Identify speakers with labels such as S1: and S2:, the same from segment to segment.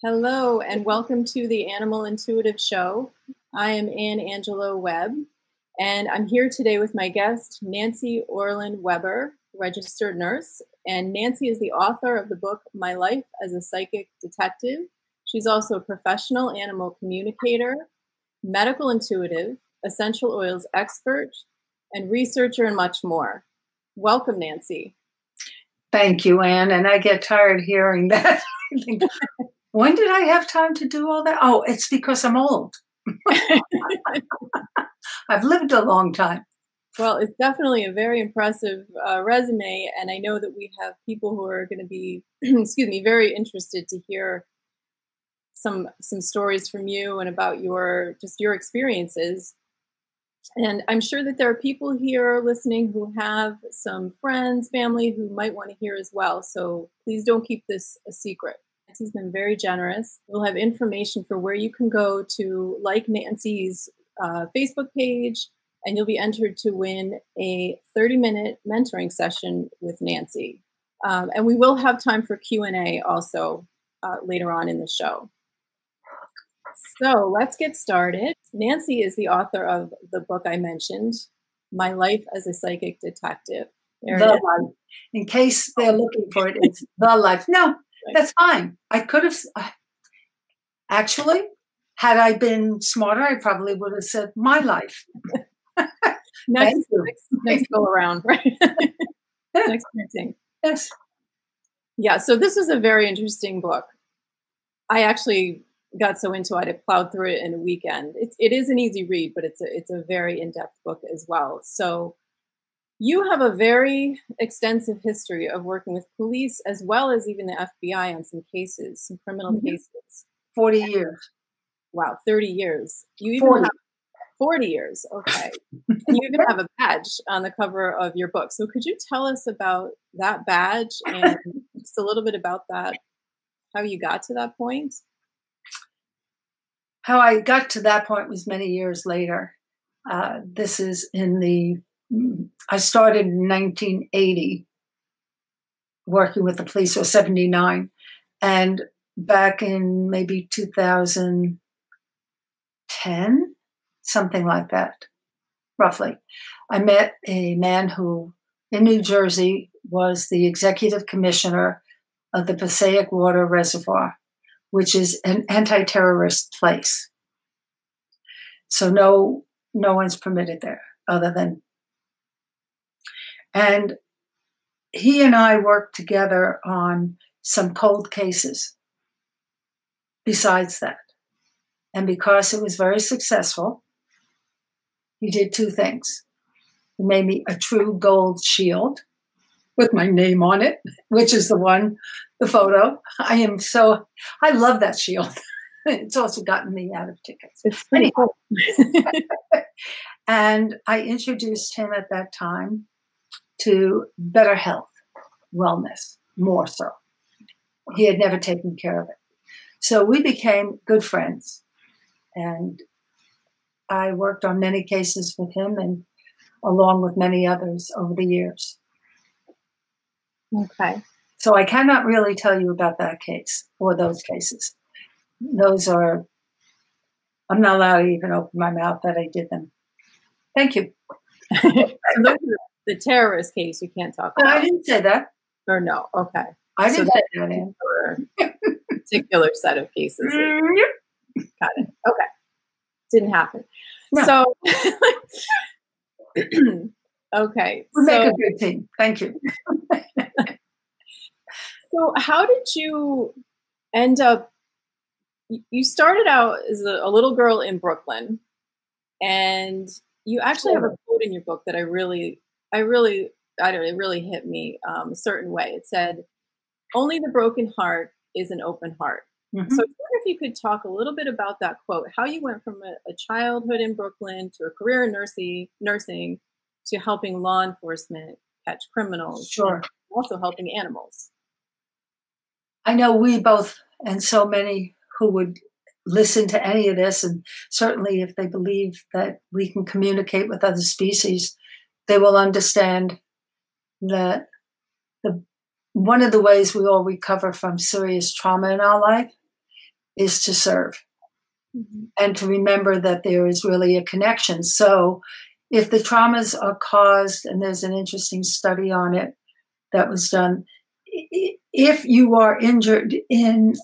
S1: Hello, and welcome to the Animal Intuitive Show. I am Ann Angelo Webb, and I'm here today with my guest, Nancy Orlen Weber, registered nurse. And Nancy is the author of the book, My Life as a Psychic Detective. She's also a professional animal communicator, medical intuitive, essential oils expert, and researcher, and much more. Welcome, Nancy.
S2: Thank you, Ann. And I get tired hearing that. When did I have time to do all that? Oh, it's because I'm old. I've lived a long time.
S1: Well, it's definitely a very impressive resume, and I know that we have people who are going to be, very interested to hear some stories from you and about your experiences. And I'm sure that there are people here listening who have some friends, family who might want to hear as well. So please don't keep this a secret. Nancy's been very generous. We'll have information for where you can go to like Nancy's Facebook page, and you'll be entered to win a 30-minute mentoring session with Nancy. And we will have time for Q&A also later on in the show. So let's get started. Nancy is the author of the book I mentioned, My Life as a Psychic Detective.
S2: The Life. In case they're looking for it, it's The Life. No, that's fine. I could have, actually, had I been smarter, I probably would have said My Life.
S1: next go around, right? Next printing.
S2: Yes.
S1: Yeah, so this is a very interesting book. I actually got so into it, I plowed through it in a weekend. It is an easy read, but it's a very in-depth book as well. So you have a very extensive history of working with police as well as even the FBI on some cases, some criminal cases.
S2: 40 years.
S1: Wow, 30 years. You even have 40 years. Okay. And you even have a badge on the cover of your book. So could you tell us about that badge and just a little bit about that, how you got to that point?
S2: How I got to that point was many years later. This is I started in 1980 working with the police, or 79. And back in maybe 2010, something like that, roughly, I met a man who, in New Jersey, was the executive commissioner of the Passaic Water Reservoir, which is an anti-terrorist place. So no one's permitted there other than. And he and I worked together on some cold cases besides that. And because it was very successful, he did two things. He made me a true gold shield with my name on it, which is the photo. I love that shield. It's also gotten me out of tickets.
S1: It's pretty cool.
S2: And I introduced him at that time to better health, wellness, more so. He had never taken care of it. So we became good friends. And I worked on many cases with him and along with many others over the years.
S1: Okay.
S2: So I cannot really tell you about that case or those cases. I'm not allowed to even open my mouth that I did them. Thank you.
S1: So those are the terrorist case you can't talk about.
S2: I didn't say that.
S1: Or no, okay.
S2: I didn't say that, Ann.
S1: Particular set of cases.
S2: Yep.
S1: Got it. Okay. Didn't happen.
S2: No.
S1: So, okay.
S2: We make a good team. Thank you.
S1: So how did you end up, you started out as a little girl in Brooklyn, and you actually have a quote in your book that it really hit me a certain way. It said, "Only the broken heart is an open heart." Mm-hmm. So I wonder if you could talk a little bit about that quote, how you went from a childhood in Brooklyn to a career in nursing to helping law enforcement catch criminals.
S2: Sure.
S1: And also helping animals.
S2: I know we both, and so many who would listen to any of this, and certainly if they believe that we can communicate with other species, they will understand that one of the ways we all recover from serious trauma in our life is to serve and to remember that there is really a connection. So if the traumas are caused, and there's an interesting study on it that was done, if you are injured in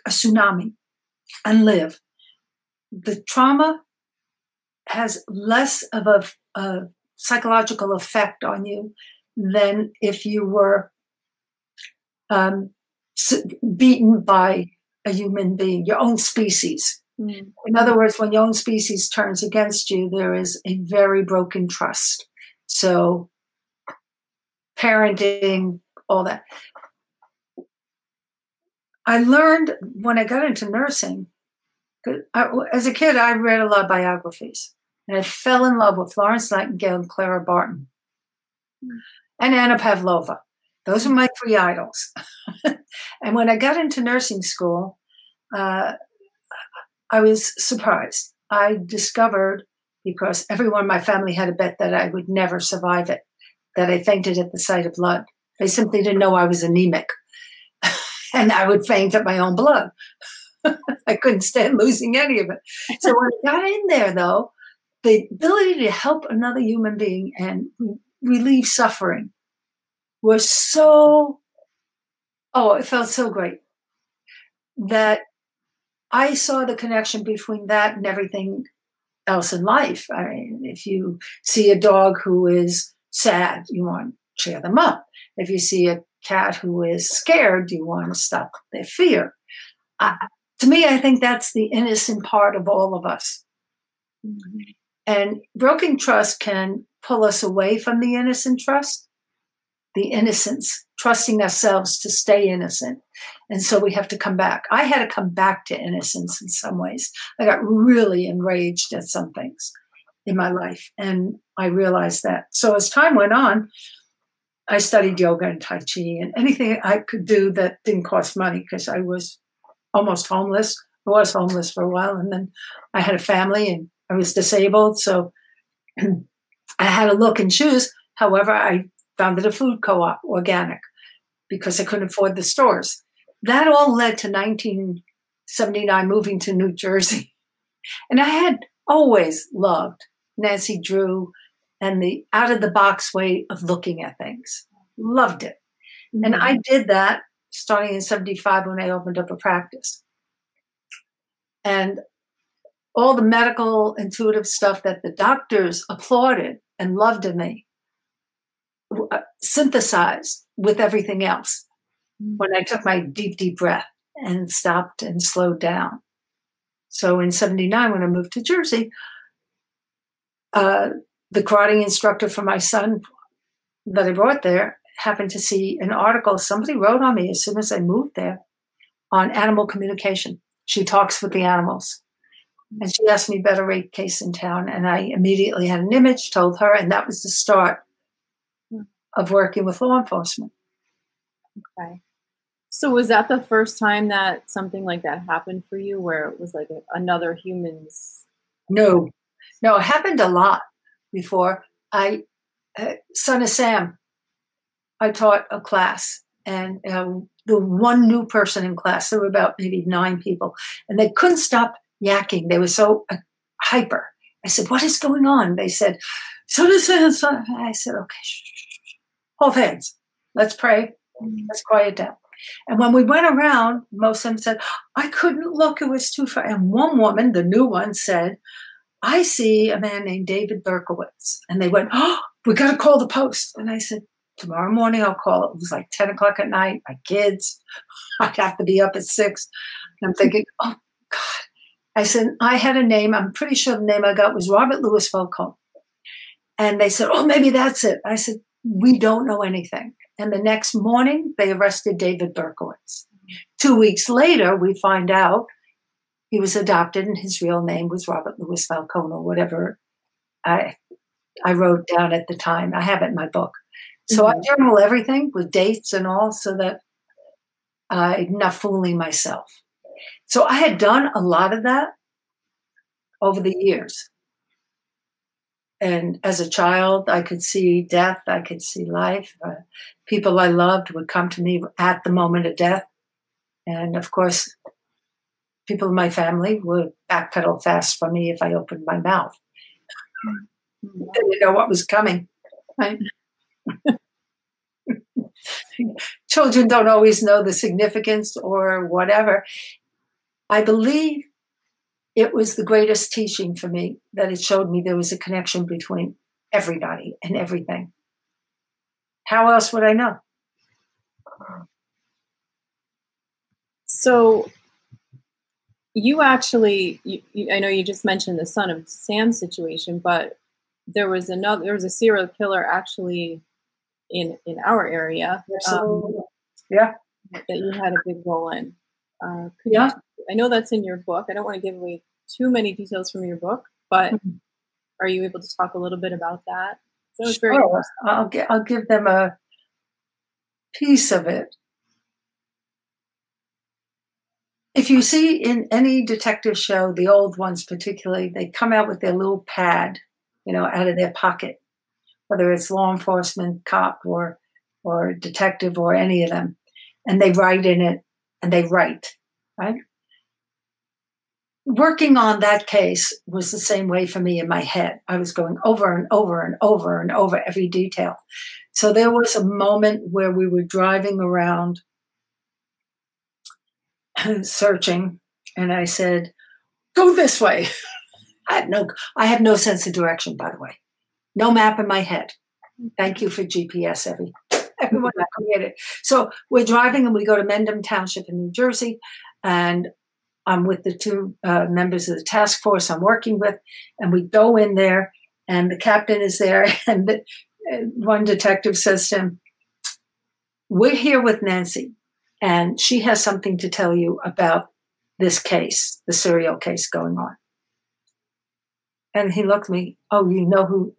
S2: a tsunami and live, the trauma has less of a psychological effect on you than if you were beaten by a human being, your own species. In other words, when your own species turns against you, there is a very broken trust. So parenting, all that. I learned when I got into nursing, as a kid, I read a lot of biographies. And I fell in love with Florence Nightingale and Clara Barton and Anna Pavlova. Those were my three idols. And when I got into nursing school, I was surprised. I discovered, because everyone in my family had a bet that I would never survive it, that I fainted at the sight of blood. They simply didn't know I was anemic. And I would faint at my own blood. I couldn't stand losing any of it. So when I got in there, though, the ability to help another human being and relieve suffering was so, it felt so great that I saw the connection between that and everything else in life. I mean, if you see a dog who is sad, you want to cheer them up. If you see a cat who is scared, you want to stop their fear. To me, I think that's the innocent part of all of us. And broken trust can pull us away from the innocent trust, the innocence, trusting ourselves to stay innocent. And so we have to come back. I had to come back to innocence in some ways. I got really enraged at some things in my life, and I realized that. So as time went on, I studied yoga and Tai Chi and anything I could do that didn't cost money, because I was almost homeless. I was homeless for a while, and then I had a family and I was disabled. So I had to look and choose. However, I founded a food co-op, organic, because I couldn't afford the stores. That all led to 1979 moving to New Jersey. And I had always loved Nancy Drew and the out-of-the-box way of looking at things. Loved it. And I did that starting in 75 when I opened up a practice. And all the medical intuitive stuff that the doctors applauded and loved in me, synthesized with everything else when I took my deep, deep breath and stopped and slowed down. So in 79, when I moved to Jersey, the karate instructor for my son that I brought there happened to see an article somebody wrote on me as soon as I moved there on animal communication. She talks with the animals. And she asked me about a rape case in town, and I immediately had an image, told her, and that was the start of working with law enforcement.
S1: Okay. So was that the first time that something like that happened for you, where it was like another human's?
S2: No, it happened a lot before. Son of Sam, I taught a class, and the one new person in class, there were about maybe 9 people, and they couldn't stop yakking. They were so hyper. I said, "What is going on?" They said, "Son of Sam, son." I said, "Okay, shh. Hold hands. Let's pray. Let's quiet down." And when we went around, most of them said, "I couldn't look. It was too far." And one woman, the new one, said, "I see a man named David Berkowitz." And they went, "Oh, we got to call the post." And I said, "Tomorrow morning I'll call it." It was like 10 o'clock at night. My kids, I'd have to be up at 6. And I'm thinking, oh, God. I said, I had a name. I'm pretty sure the name I got was Robert Louis Falcone. And they said, "Oh, maybe that's it." I said, "We don't know anything." And the next morning, they arrested David Berkowitz. 2 weeks later, we find out he was adopted and his real name was Robert Louis Falcone, or whatever I wrote down at the time. I have it in my book. So I journal everything with dates and all, so that I'm not fooling myself. So I had done a lot of that over the years. And as a child, I could see death. I could see life. People I loved would come to me at the moment of death. And of course, people in my family would backpedal fast for me if I opened my mouth. They didn't know what was coming. Right? Children don't always know the significance or whatever. I believe it was the greatest teaching for me, that it showed me there was a connection between everybody and everything. How else would I know?
S1: So you actually, I know you just mentioned the Son of Sam situation, but there was a serial killer actually in our area.
S2: Yeah.
S1: That you had a big role in.
S2: Yeah.
S1: I know that's in your book. I don't want to give away too many details from your book, but are you able to talk a little bit about that? That was very
S2: interesting. I'll give them a piece of it. If you see in any detective show, the old ones particularly, they come out with their little pad, out of their pocket, whether it's law enforcement, cop, or detective, or any of them, and they write in it, and they write, right? Working on that case was the same way for me in my head. I was going over and over and over and over every detail. So there was a moment where we were driving around searching, and I said, "Go this way." I have no sense of direction, by the way. No map in my head. Thank you for GPS, everyone that created. So we're driving, and we go to Mendham Township in New Jersey, and I'm with the two members of the task force I'm working with, and we go in there, and the captain is there, and one detective says to him, "We're here with Nancy, and she has something to tell you about this case, the serial case going on." And he looked at me, "Oh, you know who?"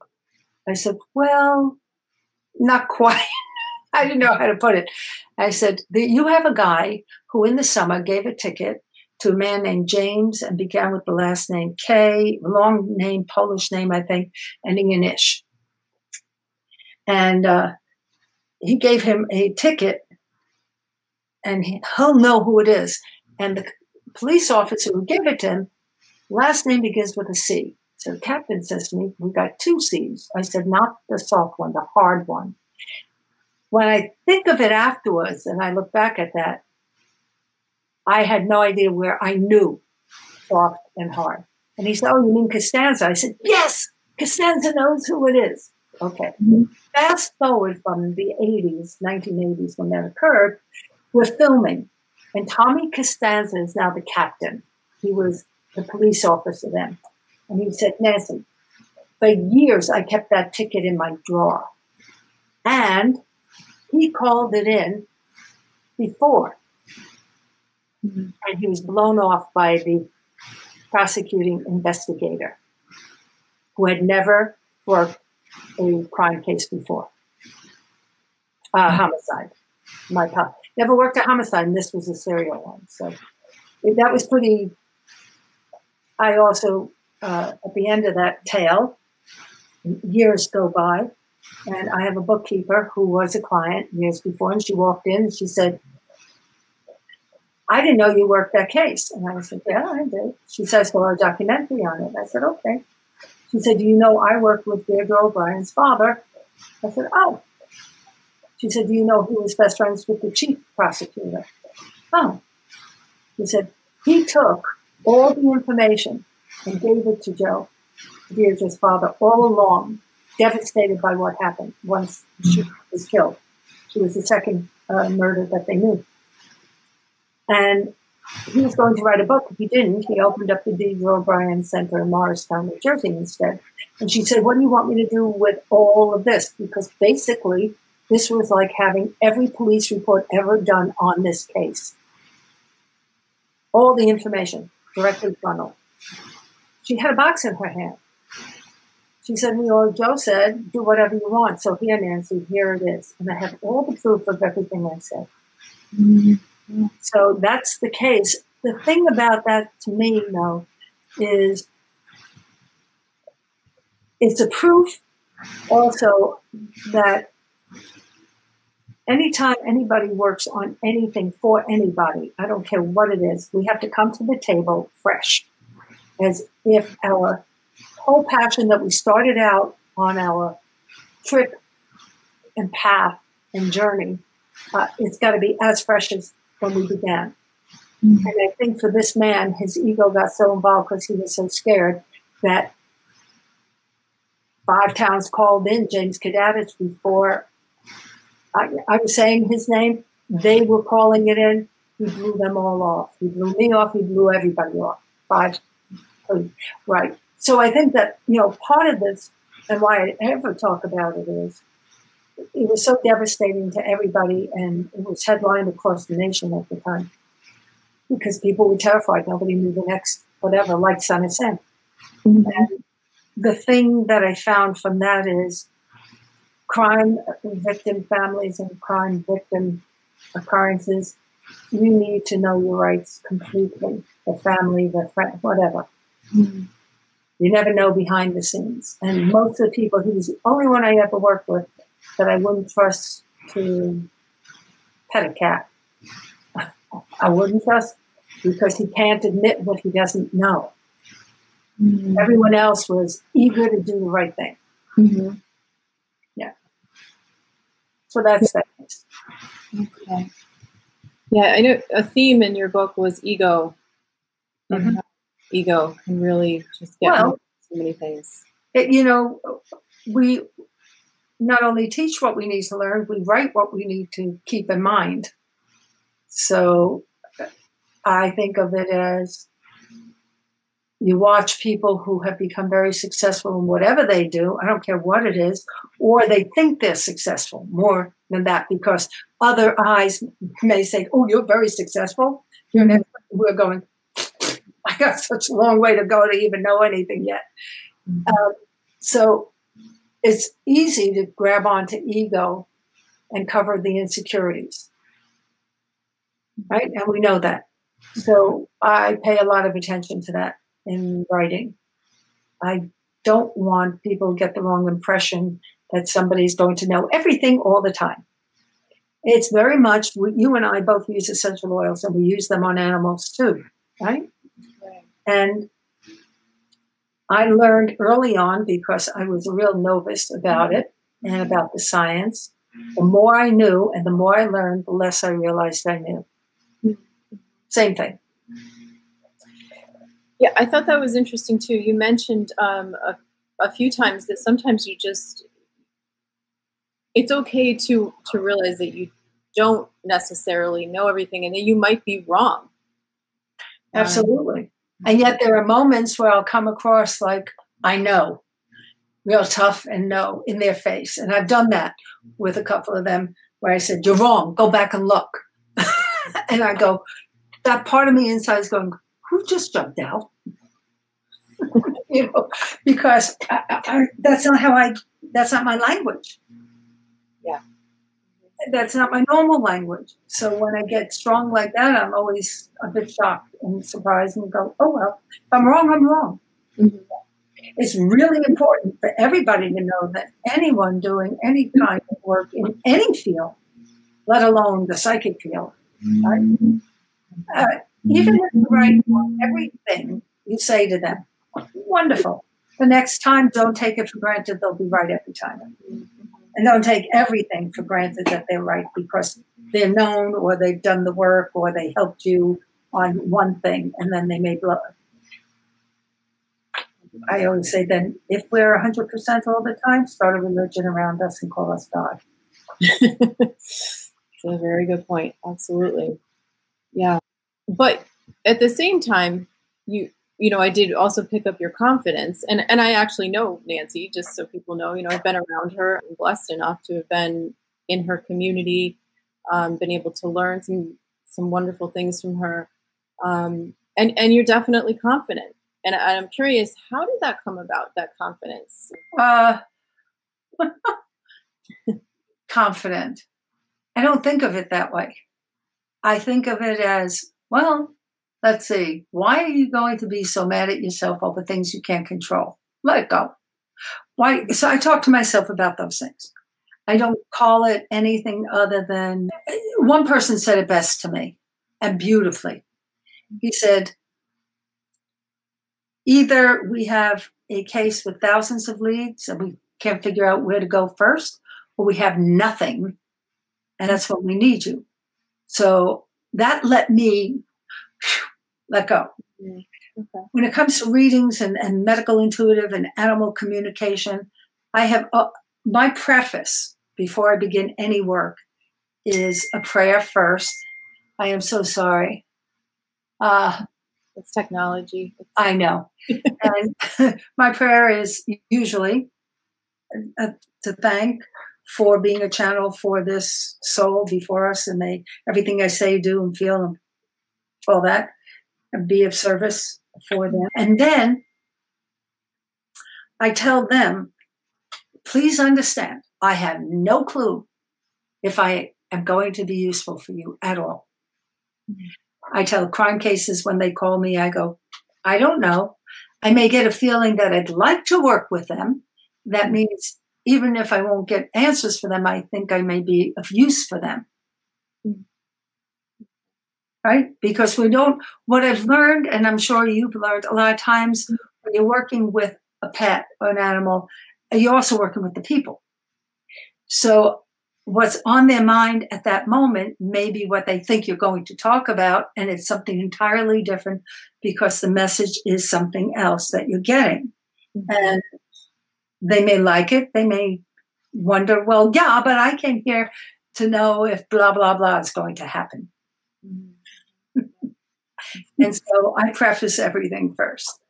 S2: I said, "Well, not quite." I didn't know how to put it. I said, "You have a guy who in the summer gave a ticket to a man named James and began with the last name K, long name, Polish name, I think, ending in ish. And he gave him a ticket, and he'll know who it is. And the police officer who gave it to him, last name begins with a C." So the captain says to me, "We got 2 C's. I said, "Not the soft one, the hard one." When I think of it afterwards, and I look back at that, I had no idea where I knew soft and hard. And he said, "Oh, you mean Costanza?" I said, "Yes, Costanza knows who it is." Okay. Fast forward from the 80s, 1980s, when that occurred, we're filming. And Tommy Costanza is now the captain. He was the police officer then. And he said, "Nancy, for years I kept that ticket in my drawer." And he called it in before. And he was blown off by the prosecuting investigator who had never worked a crime case before. Homicide. My pop never worked a homicide, and this was a serial one. So that was pretty. I also, at the end of that tale, years go by, and I have a bookkeeper who was a client years before, and she walked in and she said, "I didn't know you worked that case." And I said, "Yeah, I did." She says, "Well, a documentary on it." I said, "Okay." She said, "Do you know I worked with Deirdre O'Brien's father?" I said, "Oh." She said, "Do you know who was best friends with the chief prosecutor?" "Oh." He said, "He took all the information and gave it to Joe, Deirdre's father, all along, devastated by what happened once she was killed. She was the second murder that they knew. And he was going to write a book. If he didn't, he opened up the Deirdre O'Brien Center in Morristown, New Jersey instead." And she said, "What do you want me to do with all of this?" Because basically, this was like having every police report ever done on this case. All the information directly funneled. She had a box in her hand. She said, "Well, Joe said, do whatever you want. So here, Nancy, here it is. And I have all the proof of everything I said." Mm-hmm. So that's the case. The thing about that to me, though, is it's a proof also that anytime anybody works on anything for anybody, I don't care what it is, we have to come to the table fresh, as if our whole passion that we started out on our trip and path and journey, it's got to be as fresh as when we began. And I think for this man, his ego got so involved because he was so scared that 5 towns called in James Kadavich before I was saying his name. They were calling it in. He blew them all off. He blew me off. He blew everybody off. 5. Right. So I think that, part of this, and why I ever talk about it, is it was so devastating to everybody, and it was headlined across the nation at the time because people were terrified. Nobody knew the next whatever, like Son of Sam. And the thing that I found from that is crime victim families and crime victim occurrences, you need to know your rights completely. The family, the friend, whatever. You never know behind the scenes. And most of the people, he was the only one I ever worked with that I wouldn't trust to pet a cat. I wouldn't trust because he can't admit what he doesn't know. Everyone else was eager to do the right thing. Yeah. So that's that.
S1: Okay. Yeah, I know a theme in your book was ego. And how ego can really just get so many things. We not only teach what we need to learn, we write what we need to keep in mind. So I think of it as you watch people who have become very successful in whatever they do, I don't care what it is, or they think they're successful more than that because other eyes may say, oh, you're very successful. We're going, I got such a long way to go to even know anything yet. So it's easy to grab onto ego and cover the insecurities, right? And we know that. So I pay a lot of attention to that in writing. I don't want people to get the wrong impression that somebody's going to know everything all the time. It's very much, you and I both use essential oils, and we use them on animals too, right? And I learned early on, because I was a real novice about it and about the science. The more I knew and the more I learned, the less I realized I knew. Same thing. Yeah, I thought that was interesting too. You mentioned a few times that sometimes it's okay to realize that you don't necessarily know everything and that you might be wrong.
S2: Absolutely. And yet there are moments where I'll come across like, I know, real tough and no in their face. And I've done that with a couple of them where I said, you're wrong, go back and look. And I go, that part of me inside is going, who just jumped out? Because that's not my language.
S1: Yeah.
S2: That's not my normal language. So when I get strong like that, I'm always a bit shocked and surprised and go, oh, well, if I'm wrong, I'm wrong. It's really important for everybody to know that anyone doing any kind of work in any field, let alone the psychic field, right? Even if you write on everything you say to them, wonderful. The next time, don't take it for granted they'll be right every time. And don't take everything for granted that they're right because they're known or they've done the work or they helped you on one thing and then they may blow it. I always say then, if we're 100% all the time, start a religion around us and call us God.
S1: That's a very good point. Absolutely. Yeah. But at the same time, I did also pick up your confidence. And I actually know Nancy, just so people know, I've been around her. I'm blessed enough to have been in her community, been able to learn some wonderful things from her. And you're definitely confident. And I'm curious, how did that come about, that confidence?
S2: Confident. I don't think of it that way. I think of it as, well, let's see, why are you going to be so mad at yourself over things you can't control? Let it go. Why? So I talk to myself about those things. I don't call it anything other than, one person said it best to me, and beautifully. He said, either we have a case with thousands of leads and we can't figure out where to go first, or we have nothing, and that's when we need you. So that let me let go. Okay. When it comes to readings and medical intuitive and animal communication, I have my preface before I begin any work is a prayer first. I am so sorry.
S1: It's technology.
S2: I know. And my prayer is usually to thank for being a channel for this soul before us, and everything I say, do, and feel, and all that, and be of service for them. And then I tell them, please understand, I have no clue if I am going to be useful for you at all. I tell crime cases when they call me, I go, I don't know. I may get a feeling that I'd like to work with them. That means even if I won't get answers for them, I think I may be of use for them. Right? Because what I've learned, and I'm sure you've learned a lot of times, when you're working with a pet or an animal, you're also working with the people. So what's on their mind at that moment may be what they think you're going to talk about, and it's something entirely different because the message is something else that you're getting. And they may like it. They may wonder, well, yeah, but I came here to know if blah, blah, blah is going to happen. And so I preface everything first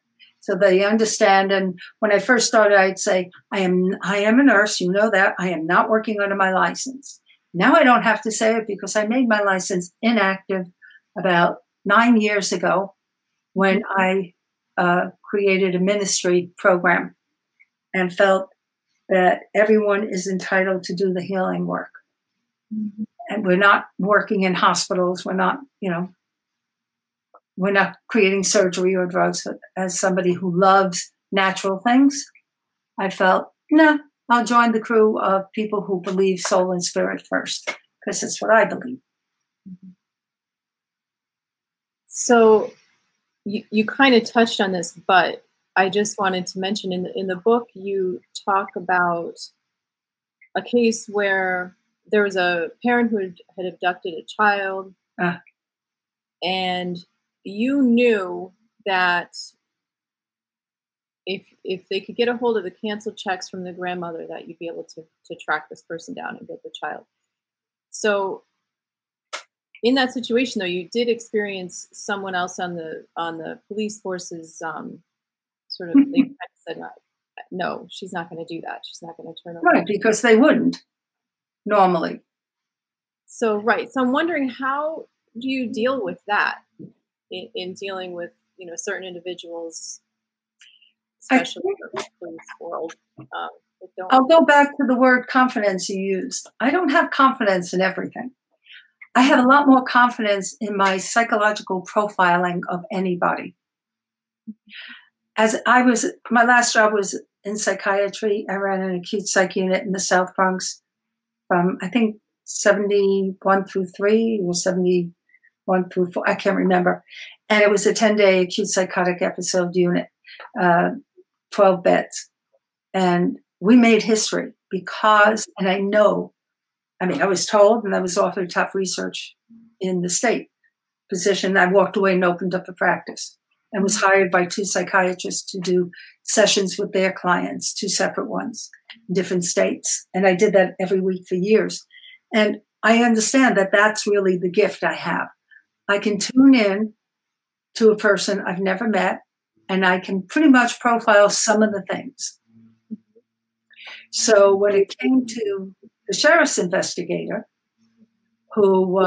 S2: so they understand. And when I first started, I'd say, I am a nurse. You know that. I am not working under my license. Now I don't have to say it because I made my license inactive about 9 years ago when I created a ministry program and felt that everyone is entitled to do the healing work. And we're not working in hospitals. We're not, we're not creating surgery or drugs. But as somebody who loves natural things, I felt, no, I'll join the crew of people who believe soul and spirit first, because it's what I believe.
S1: So you kind of touched on this, but I just wanted to mention in the book, you talk about a case where there was a parent who had abducted a child, and you knew that if they could get a hold of the canceled checks from the grandmother, that you'd be able to track this person down and get the child. So in that situation, though, you did experience someone else on the police force's sort of, they kind of said, no, she's not going to do that. She's not going to turn around.
S2: Right, because they wouldn't normally.
S1: So, right. So I'm wondering, how do you deal with that in dealing with, certain individuals, especially in the police world?
S2: I'll go back to the word confidence you used. I don't have confidence in everything. I have a lot more confidence in my psychological profiling of anybody. My last job was in psychiatry. I ran an acute psych unit in the South Bronx from, I think, 71 through 3 or 71 through 4. I can't remember. And it was a 10-day acute psychotic episode unit, 12 beds. And we made history because, and I was told, and I was offered top research in the state position. I walked away and opened up a practice and was hired by 2 psychiatrists to do sessions with their clients, 2 separate ones in different states. And I did that every week for years. And I understand that that's really the gift I have. I can tune in to a person I've never met, and I can pretty much profile some of the things. So when it came to the sheriff's investigator, who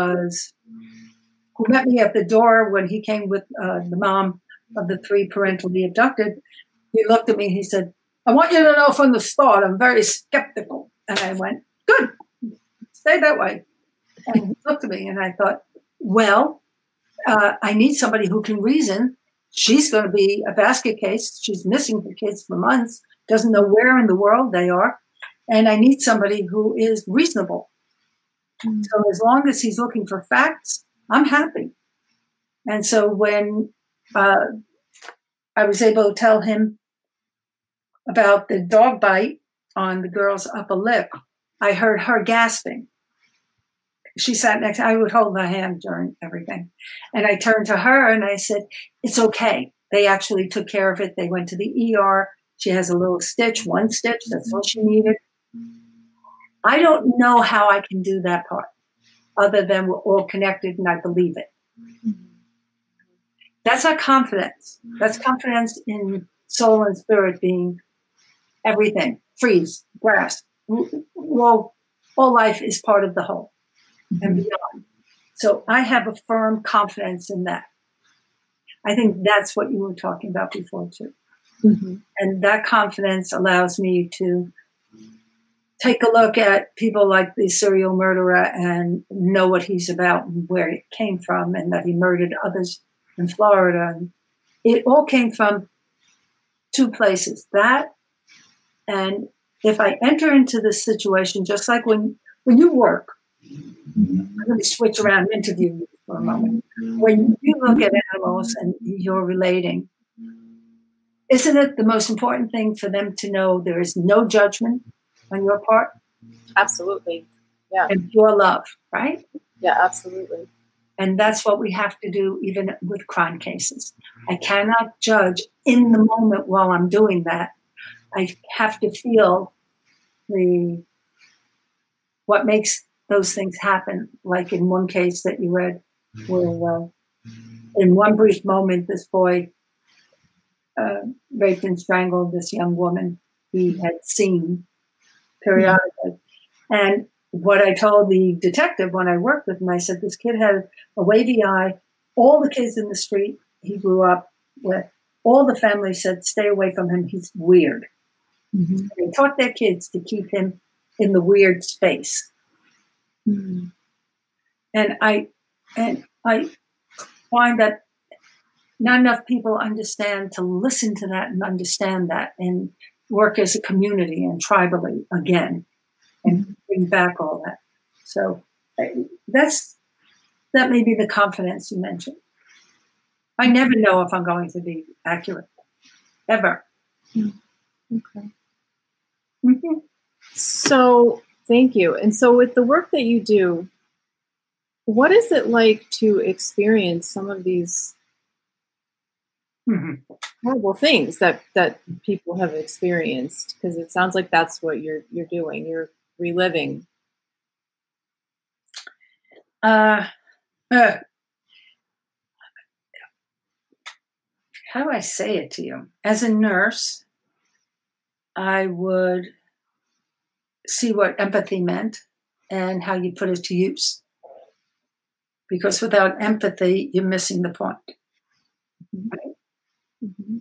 S2: met me at the door when he came with the mom of the 3 parentally abducted, he looked at me, he said, I want you to know from the start, I'm very skeptical. And I went, good, stay that way. And he looked at me and I thought, well, I need somebody who can reason. She's going to be a basket case. She's missing the kids for months, doesn't know where in the world they are. And I need somebody who is reasonable.
S1: Mm.
S2: So as long as he's looking for facts, I'm happy. And so when I was able to tell him about the dog bite on the girl's upper lip, I heard her gasping. She sat next, I would hold her hand during everything. And I turned to her and I said, it's okay. They actually took care of it. They went to the ER. She has a little stitch, one stitch. That's all she needed. I don't know how I can do that part other than we're all connected and I believe it. That's not confidence. That's confidence in soul and spirit being everything, trees, grass. Well, all life is part of the whole and beyond. So I have a firm confidence in that. I think that's what you were talking about before too.
S1: Mm-hmm.
S2: And that confidence allows me to take a look at people like the serial murderer and know what he's about and where it came from and that he murdered others in Florida. And it all came from two places, that and if I enter into this situation, just like when you work, I'm going to switch around and interview you for a moment. When you look at animals and you're relating, isn't it the most important thing for them to know there is no judgment on your part?
S1: Absolutely. Yeah.
S2: And pure love, right?
S1: Yeah, absolutely.
S2: And that's what we have to do even with crime cases. I cannot judge in the moment while I'm doing that. I have to feel what makes those things happen. Like in one case that you read, where in one brief moment, this boy raped and strangled this young woman he had seen periodically. And what I told the detective when I worked with him, I said, this kid had a wavy eye. All the kids in the street he grew up with, all the family said, stay away from him. He's weird. Mm-hmm. They taught their kids to keep him in the weird space. Mm-hmm. And I find that not enough people understand to listen to that and understand that and work as a community and tribally again and bring back all that. So that may be the confidence you mentioned. I never know if I'm going to be accurate, ever.
S1: Okay. Mm-hmm. So thank you. And so with the work that you do, what is it like to experience some of these horrible things that people have experienced? Because it sounds like that's what you're doing. You're reliving.
S2: How do I say it to you? As a nurse, I would see what empathy meant and how you put it to use. Because without empathy, you're missing the point. Right? Mm-hmm.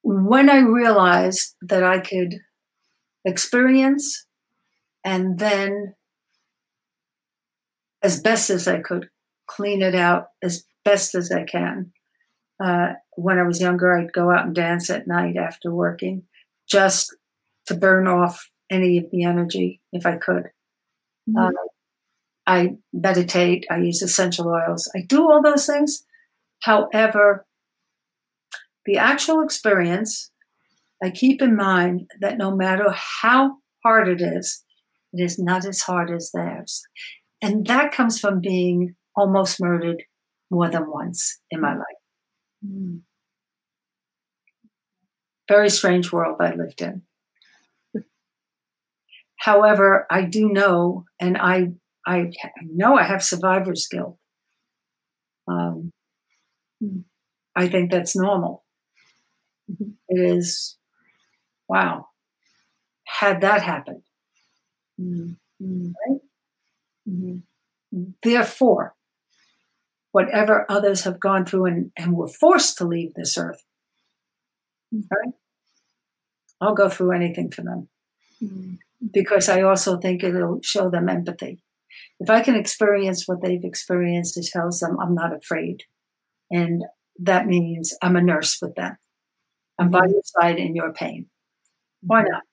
S2: When I realized that I could experience and then, as best as I could, clean it out as best as I can. When I was younger, I'd go out and dance at night after working just to burn off any of the energy if I could. Mm-hmm. I meditate. I use essential oils. I do all those things. However, the actual experience, I keep in mind that no matter how hard it is not as hard as theirs. And that comes from being almost murdered more than once in my life. Mm. Very strange world I lived in. However, I do know, and I know I have survivor's guilt. I think that's normal. Mm-hmm. It is, wow, had that happened. Mm-hmm. Right? Mm-hmm. Therefore, whatever others have gone through and were forced to leave this earth, right? I'll go through anything for them. Mm-hmm. Because I also think it'll show them empathy. If I can experience what they've experienced, it tells them I'm not afraid. And that means I'm a nurse with them. I'm by your side in your pain. Why not?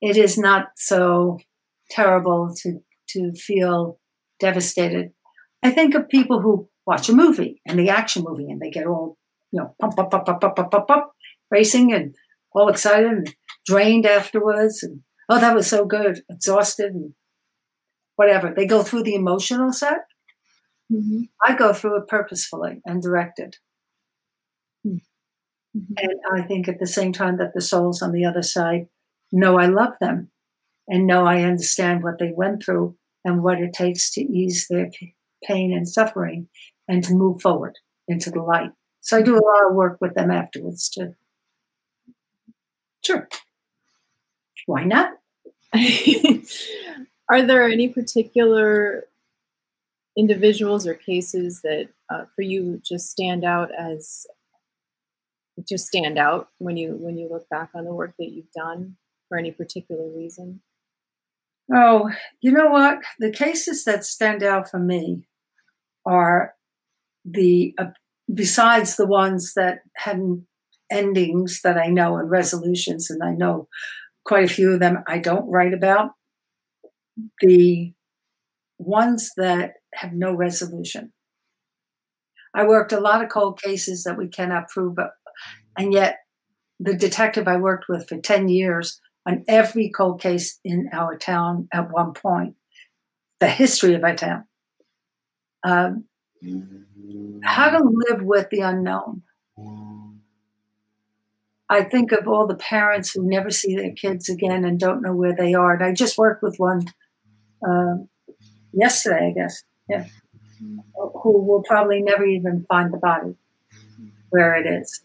S2: it is not so terrible to feel devastated. I think of people who watch a movie, and the action movie, and they get all, pump, pump, pump, pump, pump, pump, pump, pump, racing and all excited and drained afterwards. And, oh, that was so good, exhausted and whatever. They go through the emotional set.
S1: Mm-hmm.
S2: I go through it purposefully and directed.
S1: Mm-hmm.
S2: And I think at the same time that the souls on the other side know I love them and know I understand what they went through and what it takes to ease their pain and suffering and to move forward into the light. So I do a lot of work with them afterwards too. Sure. Why not?
S1: Are there any particular individuals or cases that for you just stand out when you look back on the work that you've done for any particular reason?
S2: Oh, you know what? The cases that stand out for me are the besides the ones that had endings that I know and resolutions, and I know quite a few of them I don't write about. The ones that have no resolution. I worked a lot of cold cases that we cannot prove, and yet the detective I worked with for 10 years on every cold case in our town at one point, the history of our town, how to live with the unknown. I think of all the parents who never see their kids again and don't know where they are. And I just worked with one yesterday, I guess, who will probably never even find the body where it is.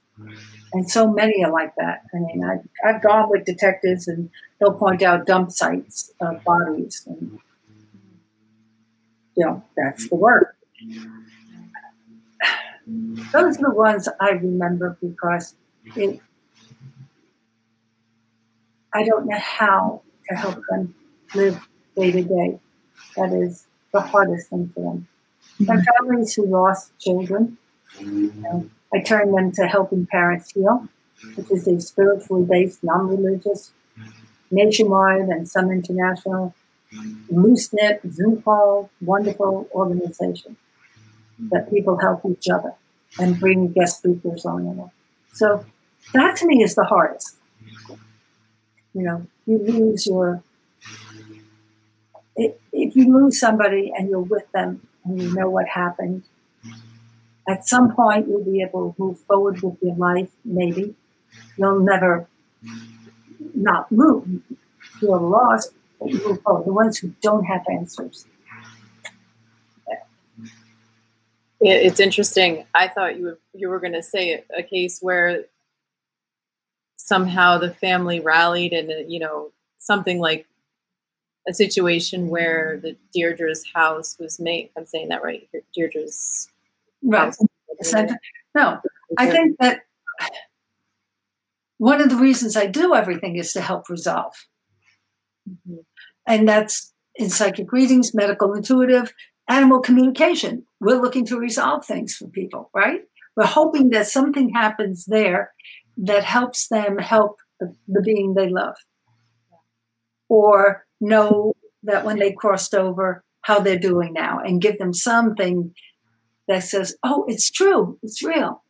S2: And so many are like that. I mean, I've gone with detectives and they'll point out dump sites of bodies. And, that's the work. Those are the ones I remember because I don't know how to help them live day to day. That is the hardest thing for them. My families who lost children, I turn them to Helping Parents Heal, which is a spiritually based, non-religious, nationwide and some international, loose-knit, Zoom call, wonderful organization that people help each other and bring guest speakers on and on. So that to me is the hardest. You lose if you lose somebody and you're with them and you know what happened, at some point you'll be able to move forward with your life, maybe. You'll never not move. Feel lost, but you move forward. The ones who don't have answers.
S1: It's interesting. I thought you were going to say a case where somehow the family rallied and, something like a situation where the Deirdre's house was made. I'm saying that right. Deirdre's
S2: right. No, I think that one of the reasons I do everything is to help resolve. Mm-hmm. And that's in psychic readings, medical intuitive, animal communication. We're looking to resolve things for people, right? We're hoping that something happens there that helps them help the being they love. Or know that when they crossed over, how they're doing now, and give them something that says, oh, it's true, it's real.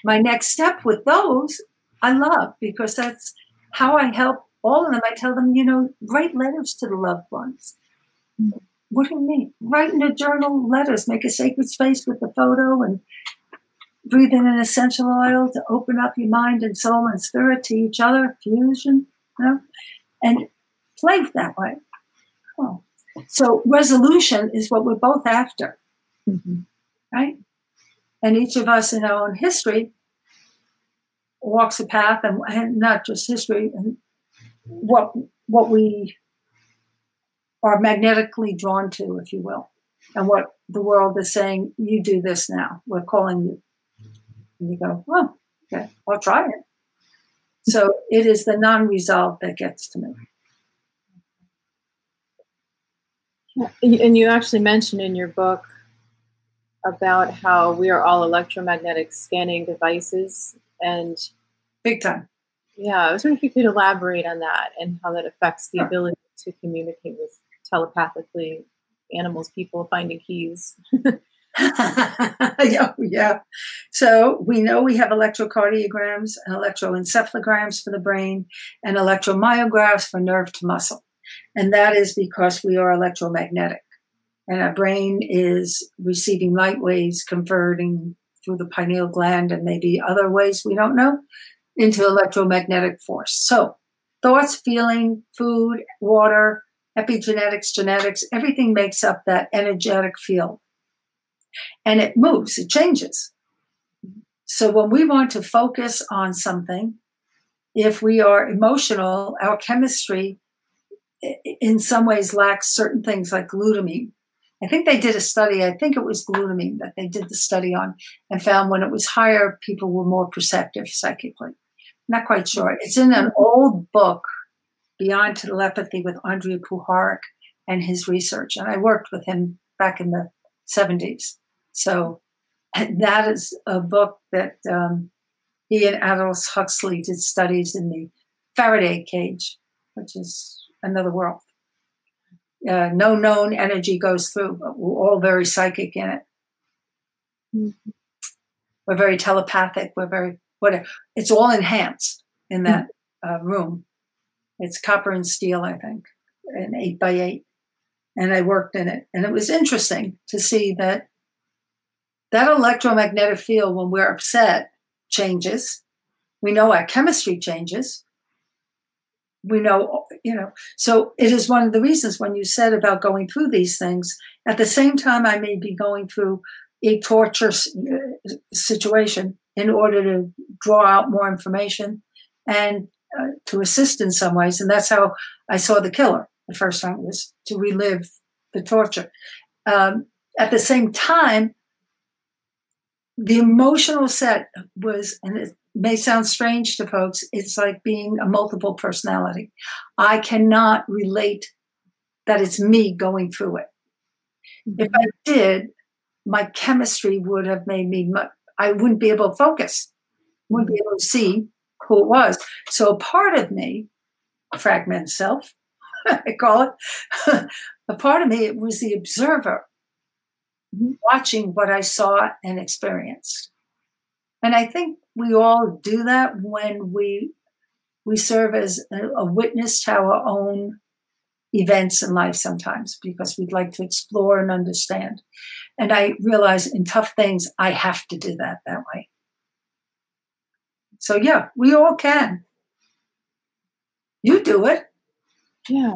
S2: My next step with those, I love, because that's how I help all of them. I tell them, write letters to the loved ones. What do you mean? Write in a journal letters, make a sacred space with the photo, and breathe in an essential oil to open up your mind and soul and spirit to each other, fusion, and play that way. Oh. So resolution is what we're both after, right? And each of us in our own history walks a path, and not just history, and what we are magnetically drawn to, if you will, and what the world is saying, you do this now, we're calling you. And you go, oh, okay, I'll try it. So it is the non-resolved that gets to me.
S1: And you actually mentioned in your book about how we are all electromagnetic scanning devices, and
S2: big time.
S1: Yeah, I was wondering if you could elaborate on that and how that affects the ability to communicate with telepathically animals, people finding keys.
S2: Yeah, yeah. So we know we have electrocardiograms and electroencephalograms for the brain and electromyographs for nerve to muscle. And that is because we are electromagnetic. And our brain is receiving light waves, converting through the pineal gland and maybe other ways we don't know into electromagnetic force. So thoughts, feeling, food, water, epigenetics, genetics, everything makes up that energetic field. And it moves, it changes. So when we want to focus on something, if we are emotional, our chemistry in some ways lacks certain things like glutamine. I think they did a study, I think it was glutamine that they did the study on, and found when it was higher, people were more perceptive psychically. Not quite sure. It's in an old book, Beyond Telepathy, with Andrea Puharich and his research. And I worked with him back in the 70s. So that is a book that he and Aldous Huxley did studies in the Faraday cage, which is another world. No known energy goes through, but we're all very psychic in it. Mm-hmm. We're very telepathic. We're very, whatever. It's all enhanced in that room. It's copper and steel, I think, an 8x8. And I worked in it. And it was interesting to see that electromagnetic field, when we're upset, changes. We know our chemistry changes. We know, so it is one of the reasons when you said about going through these things, at the same time, I may be going through a torture situation in order to draw out more information and to assist in some ways. And that's how I saw The Killer the first time, was to relive the torture. At the same time, the emotional set was, and it may sound strange to folks, it's like being a multiple personality. I cannot relate that it's me going through it. Mm-hmm. If I did, my chemistry would have made me, I wouldn't be able to focus, wouldn't be able to see who it was. So a part of me, fragment self, I call it, a part of me, it was the observer, watching what I saw and experienced. And I think we all do that when we serve as a witness to our own events in life sometimes, because we'd like to explore and understand. And I realize in tough things, I have to do that way. So yeah, we all can. You do it.
S1: Yeah.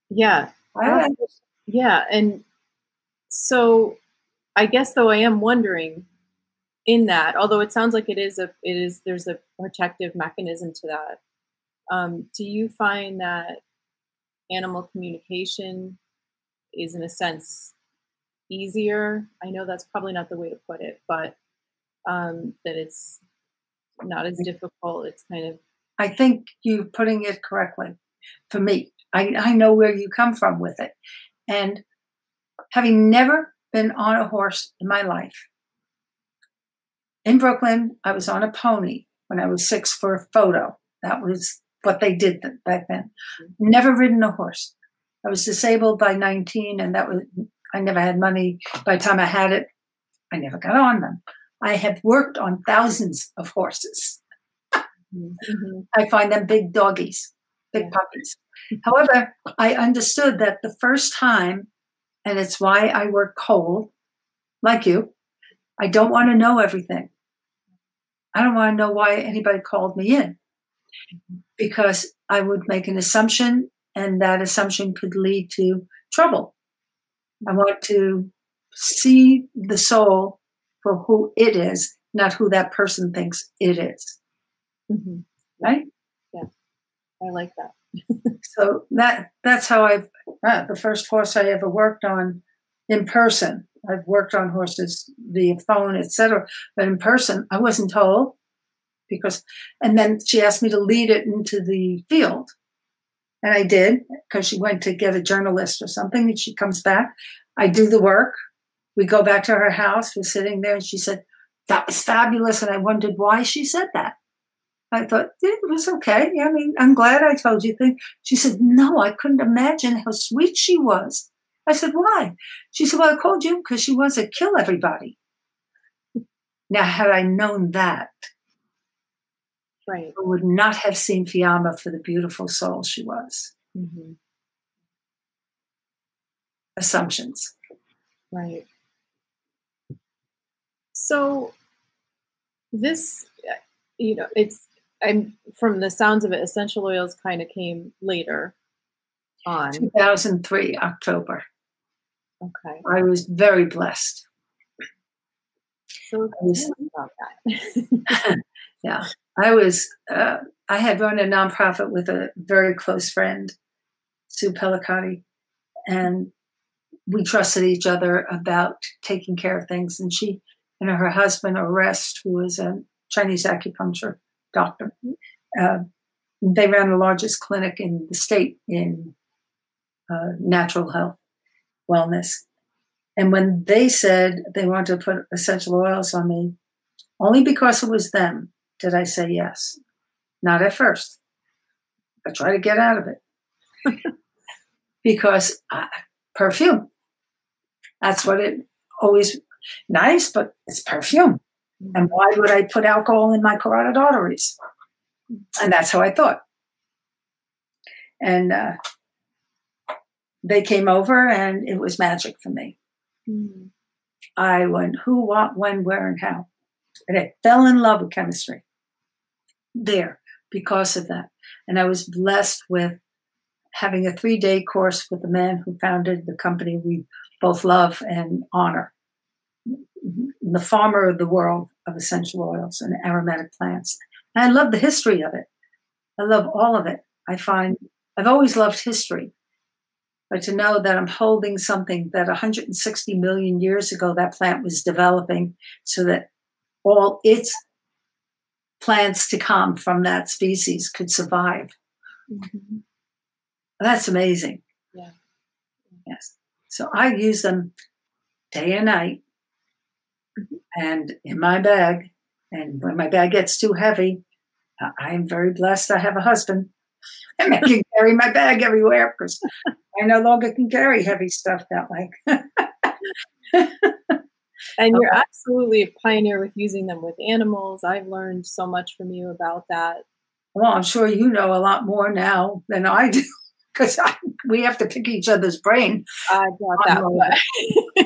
S1: Yeah. Yeah. And so I guess, though, I am wondering in that, although it sounds like there's a protective mechanism to that. Do you find that animal communication is, in a sense, easier? I know that's probably not the way to put it, but that it's not as difficult. It's kind of.
S2: I think you're putting it correctly. For me, I know where you come from with it. And having never been on a horse in my life, in Brooklyn, I was on a pony when I was 6 for a photo. That was what they did back then. Never ridden a horse. I was disabled by 19, and I never had money. By the time I had it, I never got on them. I have worked on thousands of horses. Mm-hmm. I find them big doggies, big puppies. However, I understood that the first time, and it's why I work cold, like you, I don't want to know everything. I don't want to know why anybody called me in, because I would make an assumption, and that assumption could lead to trouble. I want to see the soul for who it is, not who that person thinks it is. Mm-hmm. Right?
S1: Yeah, I like that.
S2: So that's how the first horse I ever worked on in person. I've worked on horses via phone, etc. But in person, I wasn't told, and then she asked me to lead it into the field. And I did, because she went to get a journalist or something, and she comes back. I do the work. We go back to her house. We're sitting there, and she said, "That was fabulous." And I wondered why she said that. I thought, it was okay. I mean, I'm glad I told you things. She said, no, I couldn't imagine how sweet she was. I said, why? She said, well, I called you because she wants to kill everybody. Now, had I known that,
S1: right.
S2: I would not have seen Fiamma for the beautiful soul she was.
S1: Mm-hmm.
S2: Assumptions.
S1: Right. So this, I'm from the sounds of it, essential oils kind of came later on.
S2: 2003, October.
S1: Okay.
S2: I was very blessed.
S1: So tell me about that.
S2: Yeah. I had run a nonprofit with a very close friend, Sue Pellicati, and we trusted each other about taking care of things. And she and her husband, Orest, who was a Chinese acupuncture doctor, they ran the largest clinic in the state in natural health, wellness. And when they said they wanted to put essential oils on me, only because it was them did I say yes. Not at first. I tried to get out of it. Because perfume. That's what it always, nice, but it's perfume. And why would I put alcohol in my carotid arteries? And that's how I thought. And they came over and it was magic for me. Mm-hmm. I went who, what, when, where, and how. And I fell in love with chemistry there because of that. And I was blessed with having a 3-day course with the man who founded the company we both love and honor, the farmer of the world of essential oils and aromatic plants. And I love the history of it. I love all of it. I've always loved history. But to know that I'm holding something that 160 million years ago that plant was developing so that all its plants to come from that species could survive. Mm-hmm. That's amazing.
S1: Yeah.
S2: Yes. So I use them day and night and in my bag. And when my bag gets too heavy, I am very blessed I have a husband. And I can carry my bag everywhere because I no longer can carry heavy stuff that way.
S1: And you're absolutely a pioneer with using them with animals. I've learned so much from you about that.
S2: Well, I'm sure you know a lot more now than I do because we have to pick each other's brain.
S1: I got that.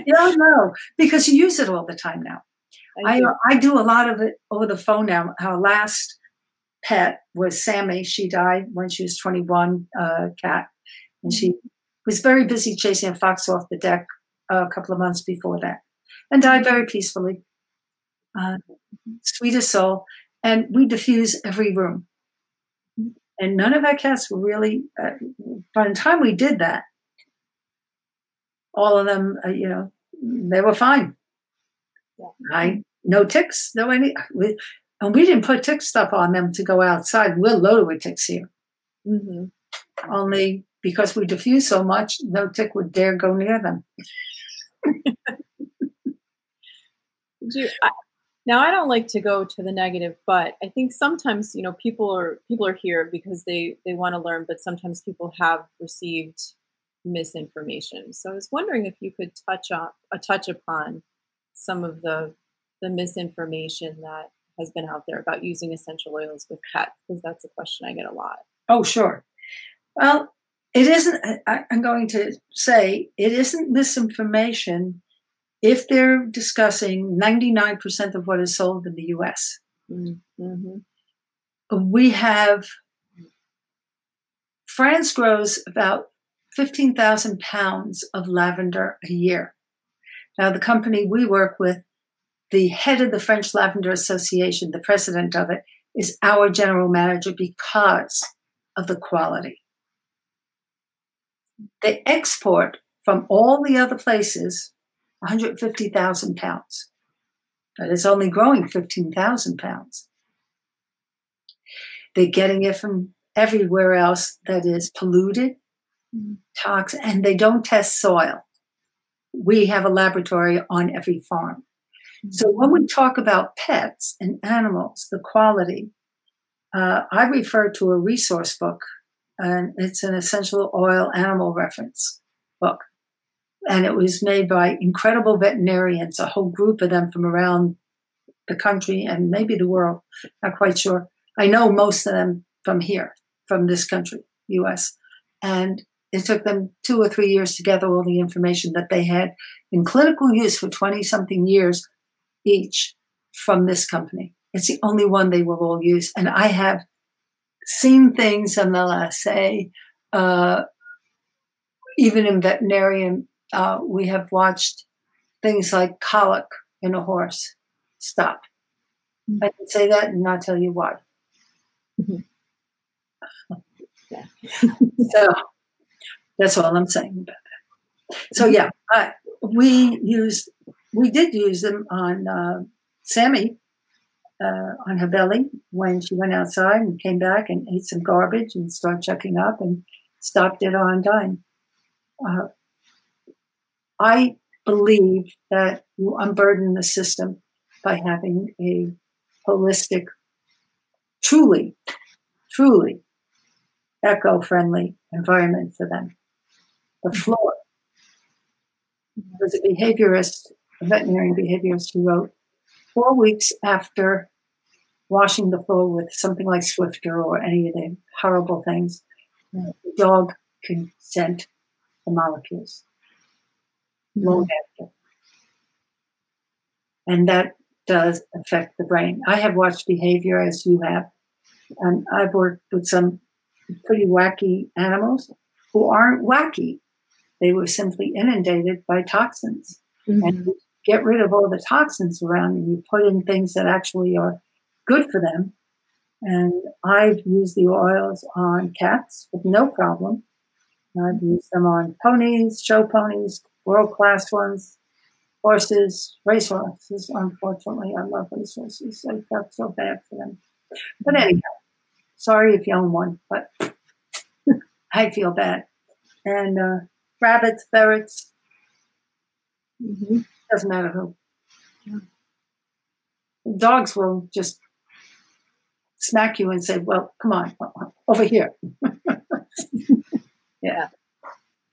S2: No, because you use it all the time now. I do a lot of it over the phone now. Our last pet was Sammy. She died when she was 21, cat. And she was very busy chasing a fox off the deck a couple of months before that and died very peacefully. Sweet as soul. And we diffuse every room. And none of our cats were really, by the time we did that, all of them, they were fine. Yeah. No ticks, no any. And we didn't put tick stuff on them to go outside. We're loaded with ticks here. Mm-hmm. Only because we diffuse so much, no tick would dare go near them.
S1: Now, I don't like to go to the negative, but I think sometimes, people are here because they want to learn, but sometimes people have received misinformation. So I was wondering if you could touch upon some of the misinformation that has been out there about using essential oils with pets, because that's a question I get a lot.
S2: Oh, sure. Well, it isn't, I'm going to say it isn't misinformation if they're discussing 99% of what is sold in the U.S. Mm-hmm. We have, France grows about 15,000 pounds of lavender a year. Now, the company we work with, the head of the French Lavender Association, the president of it, is our general manager because of the quality. They export from all the other places 150,000 pounds. But it's only growing 15,000 pounds. They're getting it from everywhere else that is polluted, toxic, and they don't test soil. We have a laboratory on every farm. So when we talk about pets and animals, the quality, I refer to a resource book, and it's an essential oil animal reference book. And it was made by incredible veterinarians, a whole group of them from around the country and maybe the world. Not quite sure. I know most of them from here, from this country, US. And it took them 2 or 3 years to gather all the information that they had in clinical use for 20-something years each from this company. It's the only one they will all use. And I have seen things, and I'll say, even in veterinarian, we have watched things like colic in a horse stop. I can say that and not tell you why.
S1: Mm-hmm. Yeah.
S2: So that's all I'm saying about that. So yeah, we did use them on Sammy, on her belly when she went outside and came back and ate some garbage and started checking up and stopped it on dying. I believe that you unburden the system by having a holistic, truly eco-friendly environment for them. The floor. There was a behaviorist, a veterinarian behaviorist, who wrote, 4 weeks after washing the floor with something like Swifter or any of the horrible things, the dog can scent the molecules long after. And that does affect the brain. I have watched behavior as you have, and I've worked with some pretty wacky animals who aren't wacky. They were simply inundated by toxins. Mm-hmm. And you get rid of all the toxins around and you put in things that actually are good for them. And I've used the oils on cats with no problem. I've used them on ponies, show ponies, world-class ones, horses, race horses. Unfortunately, I love race horses. I felt so bad for them. But anyhow, sorry if you own one, but I feel bad. And rabbits, ferrets, doesn't matter who. Yeah. Dogs will just smack you and say, well, come on, over here. Yeah.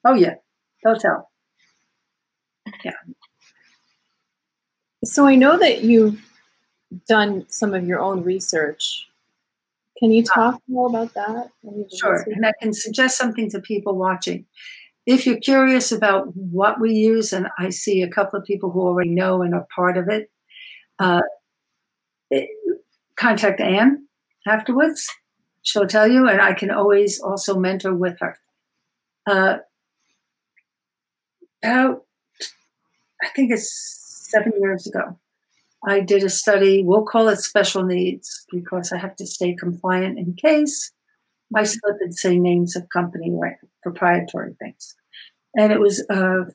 S2: Oh, yeah. They'll tell. Yeah.
S1: So I know that you've done some of your own research. Can you talk more about that?
S2: Sure. And I can suggest something to people watching. If you're curious about what we use, and I see a couple of people who already know and are part of it, contact Anne afterwards. She'll tell you, and I can always also mentor with her. I think it's 7 years ago, I did a study. We'll call it special needs because I have to stay compliant in case I slip and say names of company or proprietary things. And it was a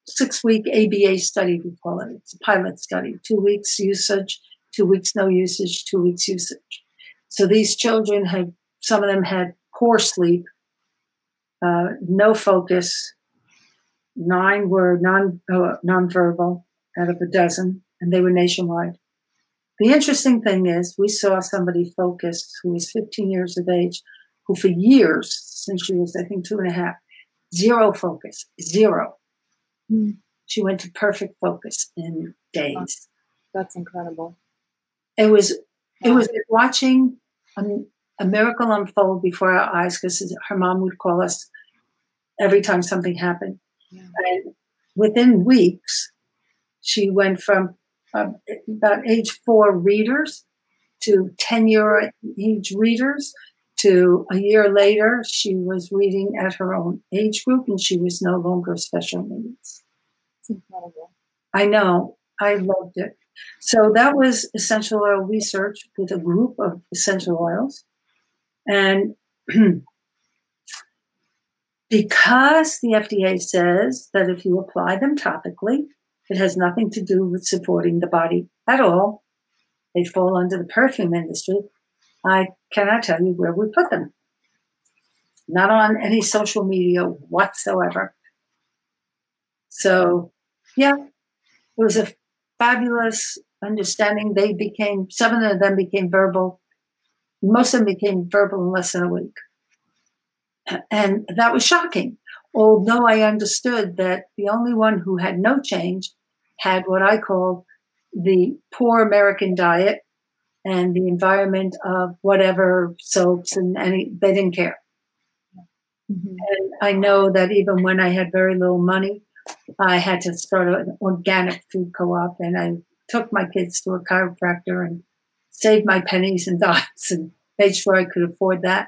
S2: 6-week ABA study, we call it. It's a pilot study. 2 weeks usage, 2 weeks no usage, 2 weeks usage. So these children had, some of them had poor sleep, no focus. 9 were nonverbal out of a dozen, and they were nationwide. The interesting thing is we saw somebody focused who was 15 years of age, who for years, since she was, I think, 2.5, zero focus, zero. She went to perfect focus in days.
S1: That's incredible.
S2: It was watching a miracle unfold before our eyes, because her mom would call us every time something happened. Yeah. And within weeks, she went from about age 4 readers to 10-year age readers to a year later, she was reading at her own age group and she was no longer special needs.
S1: It's incredible.
S2: I know. I loved it. So that was essential oil research with a group of essential oils. And because the FDA says that if you apply them topically, it has nothing to do with supporting the body at all. They fall under the perfume industry. I cannot tell you where we put them. Not on any social media whatsoever. So, yeah, it was a fabulous understanding. Seven of them became verbal. Most of them became verbal in less than a week. And that was shocking. Although I understood that the only one who had no change had what I call the poor American diet and the environment of whatever soaps and they didn't care. Mm-hmm. And I know that even when I had very little money, I had to start an organic food co-op, and I took my kids to a chiropractor and saved my pennies and dimes and made sure I could afford that,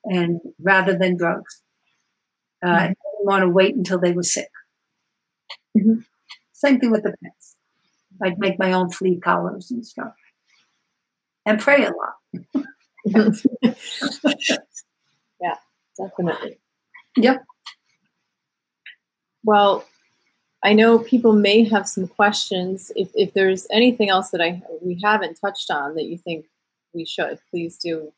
S2: and rather than drugs. I didn't want to wait until they were sick. Mm-hmm. Same thing with the pets. I'd make my own flea collars and stuff. And pray a lot.
S1: Yeah, definitely.
S2: Yep.
S1: Well, I know people may have some questions. If there's anything else that we haven't touched on that you think we should, please do.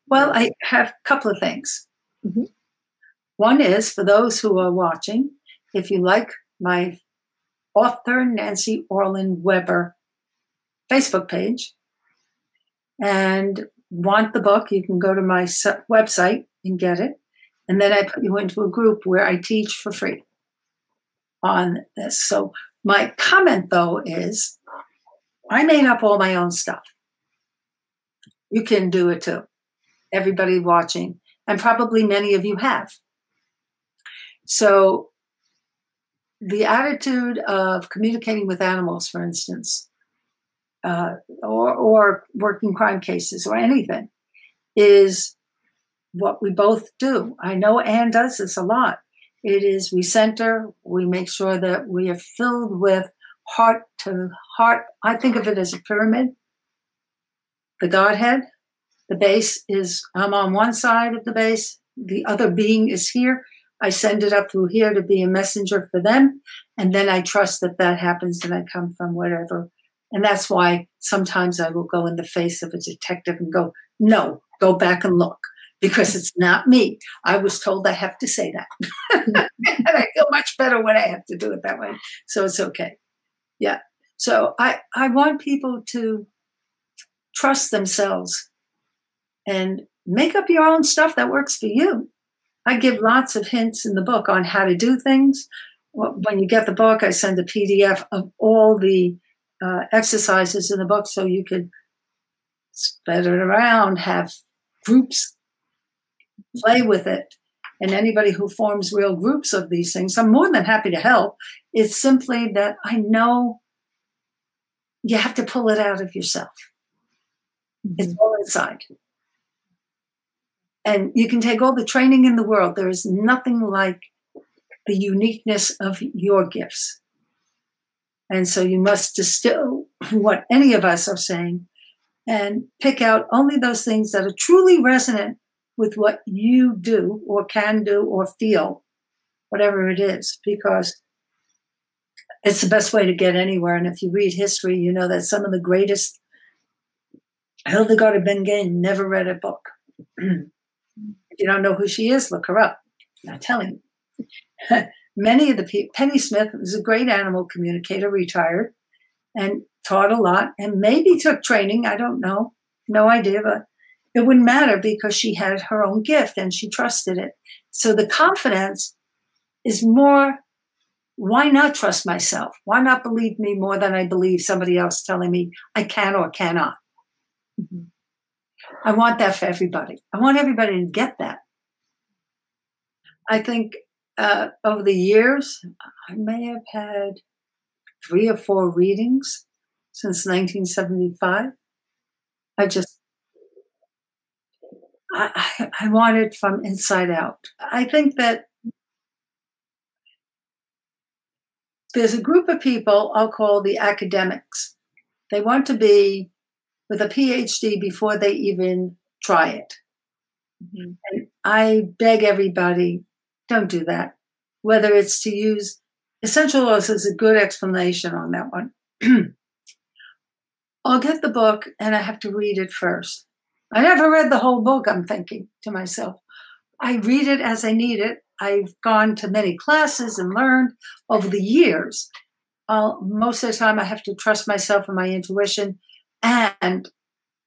S2: Well, I have a couple of things.
S1: Mm-hmm.
S2: One is, for those who are watching, if you like my author Nancy Orlen Weber Facebook page and want the book, you can go to my website and get it. And then I put you into a group where I teach for free on this. So my comment, though, is I made up all my own stuff. You can do it too. Everybody watching, and probably many of you have. So the attitude of communicating with animals, for instance, or working crime cases or anything, is what we both do. I know Anne does this a lot. It is we center, we make sure that we are filled with heart to heart. I think of it as a pyramid. The Godhead, the base is, I'm on one side of the base, the other being is here. I send it up through here to be a messenger for them. And then I trust that that happens and I come from whatever. And that's why sometimes I will go in the face of a detective and go, no, go back and look, because it's not me. I was told I have to say that. And I feel much better when I have to do it that way. So it's okay. Yeah. So I want people to trust themselves and make up your own stuff that works for you. I give lots of hints in the book on how to do things. When you get the book, I send a PDF of all the exercises in the book so you could spread it around, have groups play with it. And anybody who forms real groups of these things, I'm more than happy to help. It's simply that I know you have to pull it out of yourself. It's all inside. And you can take all the training in the world. There is nothing like the uniqueness of your gifts. And so you must distill what any of us are saying and pick out only those things that are truly resonant with what you do or can do or feel, whatever it is, because it's the best way to get anywhere. And if you read history, you know that some of the greatest, Hildegard of Bingen never read a book. If you don't know who she is, look her up. I'm not telling you. Many of the people, Penny Smith was a great animal communicator, retired, and taught a lot, and maybe took training. I don't know. No idea, but it wouldn't matter because she had her own gift and she trusted it. So the confidence is more, why not trust myself? Why not believe me more than I believe somebody else telling me I can or cannot? Mm-hmm. I want that for everybody. I want everybody to get that. I think over the years, I may have had 3 or 4 readings since 1975. I want it from inside out. I think that there's a group of people I'll call the academics. They want to be with a PhD before they even try it. Mm-hmm. And I beg everybody, don't do that. Whether it's to use essential oils is a good explanation on that one. I'll get the book and I have to read it first. I never read the whole book, I'm thinking to myself. I read it as I need it. I've gone to many classes and learned over the years. most of the time I have to trust myself and my intuition and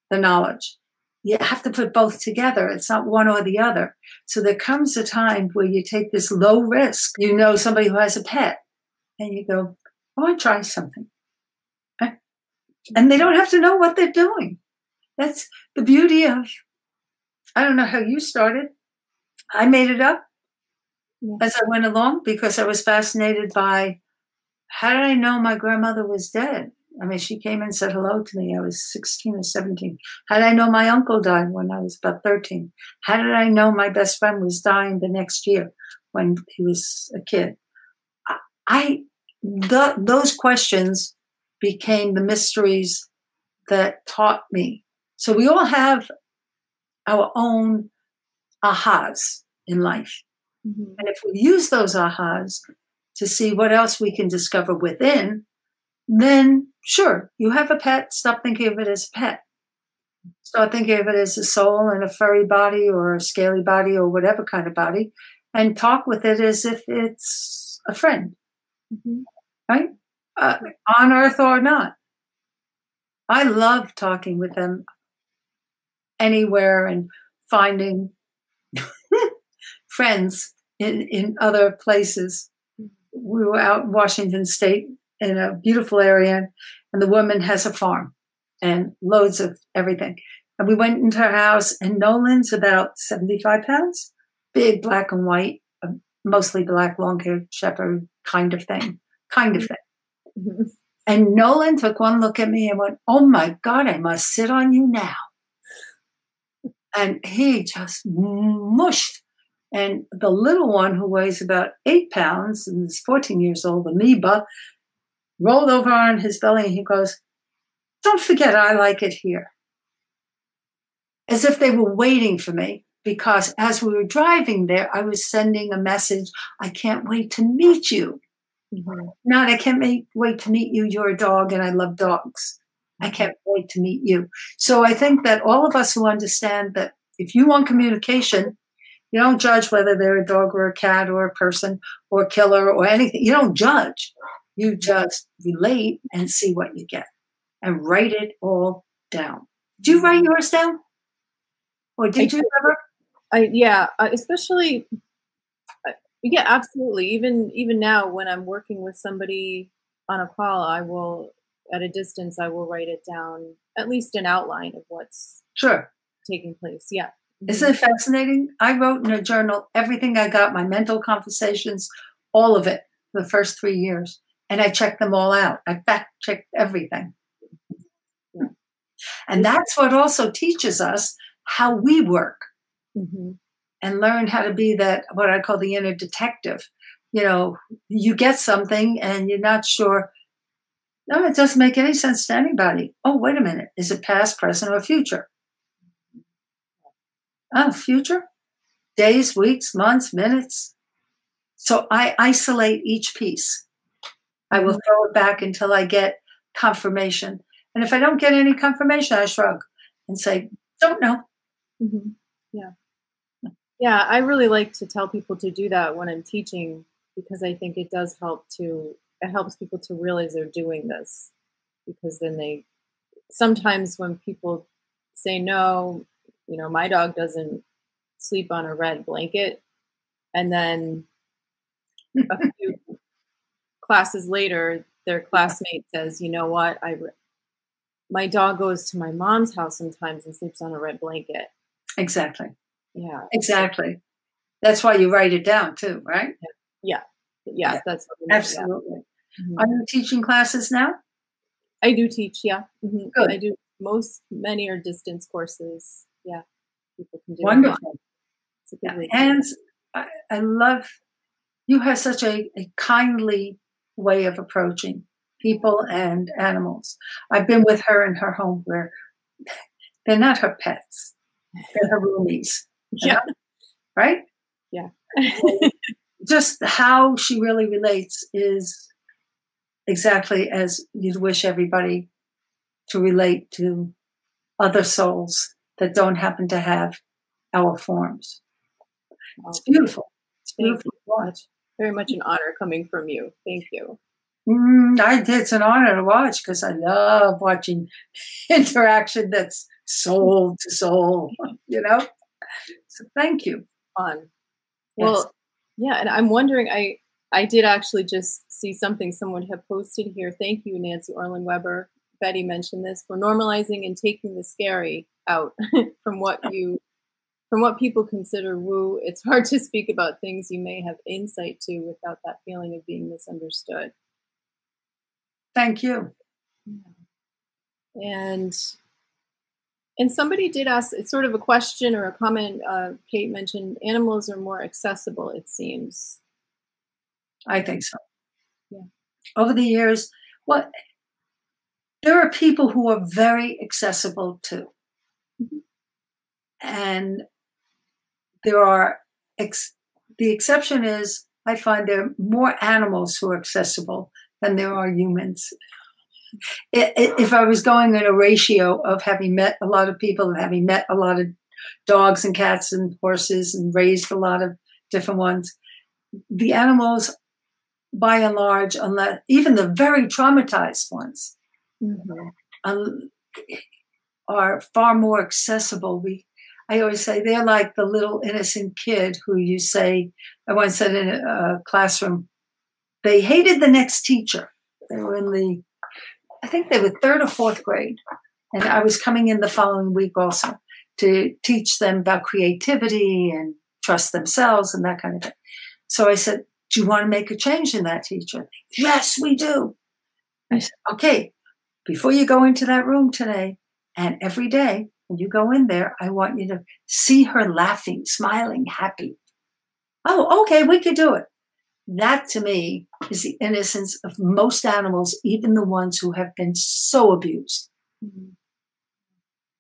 S2: the knowledge. You have to put both together. It's not one or the other. So there comes a time where you take this low risk. You know somebody who has a pet, and you go, I want to try something. And they don't have to know what they're doing. That's the beauty of, I don't know how you started. I made it up as I went along because I was fascinated by, how did I know my grandmother was dead? I mean, she came and said hello to me. I was 16 or 17. How did I know my uncle died when I was about 13? How did I know my best friend was dying the next year when he was a kid? Those questions became the mysteries that taught me. So we all have our own ahas in life. Mm-hmm. And if we use those ahas to see what else we can discover within, then sure, you have a pet, stop thinking of it as a pet. Start thinking of it as a soul and a furry body or a scaly body or whatever kind of body, and talk with it as if it's a friend, right? On earth or not. I love talking with them anywhere and finding friends in other places. We were out in Washington State in a beautiful area, and the woman has a farm and loads of everything. And we went into her house, and Nolan's about 75 pounds, big black and white, mostly black, long-haired shepherd kind of thing. Mm-hmm. And Nolan took one look at me and went, oh my God, I must sit on you now. And he just mushed. And the little one, who weighs about 8 pounds and is 14 years old, amoeba, rolled over on his belly, and he goes, don't forget, I like it here. As if they were waiting for me, because as we were driving there, I was sending a message, I can't wait to meet you. Mm-hmm. Not, I can't wait to meet you, you're a dog and I love dogs. I can't wait to meet you. So I think that all of us who understand that if you want communication, you don't judge whether they're a dog or a cat or a person or a killer or anything. You don't judge. You just relate and see what you get and write it all down. Do you write yours down? Or did you ever?
S1: Yeah, especially, yeah, absolutely. Even now when I'm working with somebody on a call, I will, at a distance, I will write it down, at least an outline of what's taking place. Yeah.
S2: Isn't it fascinating? I wrote in a journal everything I got, my mental conversations, all of it, the first 3 years. And I checked them all out. I fact-checked everything. Yeah. And that's what also teaches us how we work and learn how to be that, what I call the inner detective. You know, you get something and you're not sure, no, it doesn't make any sense to anybody. Oh, wait a minute. Is it past, present, or future? Oh, future? Days, weeks, months, minutes. So I isolate each piece. I will throw it back until I get confirmation. And if I don't get any confirmation, I shrug and say, don't know.
S1: Mm-hmm. Yeah. Yeah, I really like to tell people to do that when I'm teaching, because I think it does help it helps people to realize they're doing this, because then sometimes when people say, no, you know, my dog doesn't sleep on a red blanket, and then a few classes later, their classmate says, you know what, my dog goes to my mom's house sometimes and sleeps on a red blanket.
S2: Exactly.
S1: Yeah.
S2: Exactly. That's why you write it down too, right?
S1: Yeah. That's what
S2: absolutely. Are you teaching classes now?
S1: I do teach, yeah. Mm-hmm.
S2: Good.
S1: I do. Many are distance courses. Yeah. People can do.
S2: Wonderful. And I love, you have such a kindly way of approaching people and animals. I've been with her in her home where they're not her pets. They're her roomies.
S1: Yeah.
S2: Right?
S1: Yeah.
S2: Just how she really relates is exactly as you'd wish everybody to relate to other souls that don't happen to have our forms. It's beautiful. It's beautiful.
S1: Thank you. Very much an honor coming from you. Thank you.
S2: It's an honor to watch because I love watching interaction that's soul to soul, you know? So thank you.
S1: Fun.
S2: Yes.
S1: Well, yeah, and I'm wondering, I did actually just see something someone had posted here. Thank you, Nancy Orlen Weber. Betty mentioned this for normalizing and taking the scary out from what people consider woo. It's hard to speak about things you may have insight to without that feeling of being misunderstood.
S2: Thank you.
S1: And somebody did ask, it's sort of a question or a comment. Kate mentioned animals are more accessible, it seems.
S2: I think so.
S1: Yeah.
S2: Over the years, there are people who are very accessible too.
S1: Mm-hmm.
S2: And there are, the exception is, I find there are more animals who are accessible than there are humans. If I was going in a ratio of having met a lot of people and having met a lot of dogs and cats and horses and raised a lot of different ones, the animals, by and large, unless even the very traumatized ones, are far more accessible. I always say they're like the little innocent kid who you say, I once said in a classroom, they hated the next teacher. They were I think they were third or fourth grade. And I was coming in the following week also to teach them about creativity and trust themselves and that kind of thing. So I said, do you want to make a change in that teacher? Yes, we do. I said, okay, before you go into that room today and every day when you go in there, I want you to see her laughing, smiling, happy. Oh, okay, we could do it. That to me is the innocence of most animals, even the ones who have been so abused. Mm-hmm.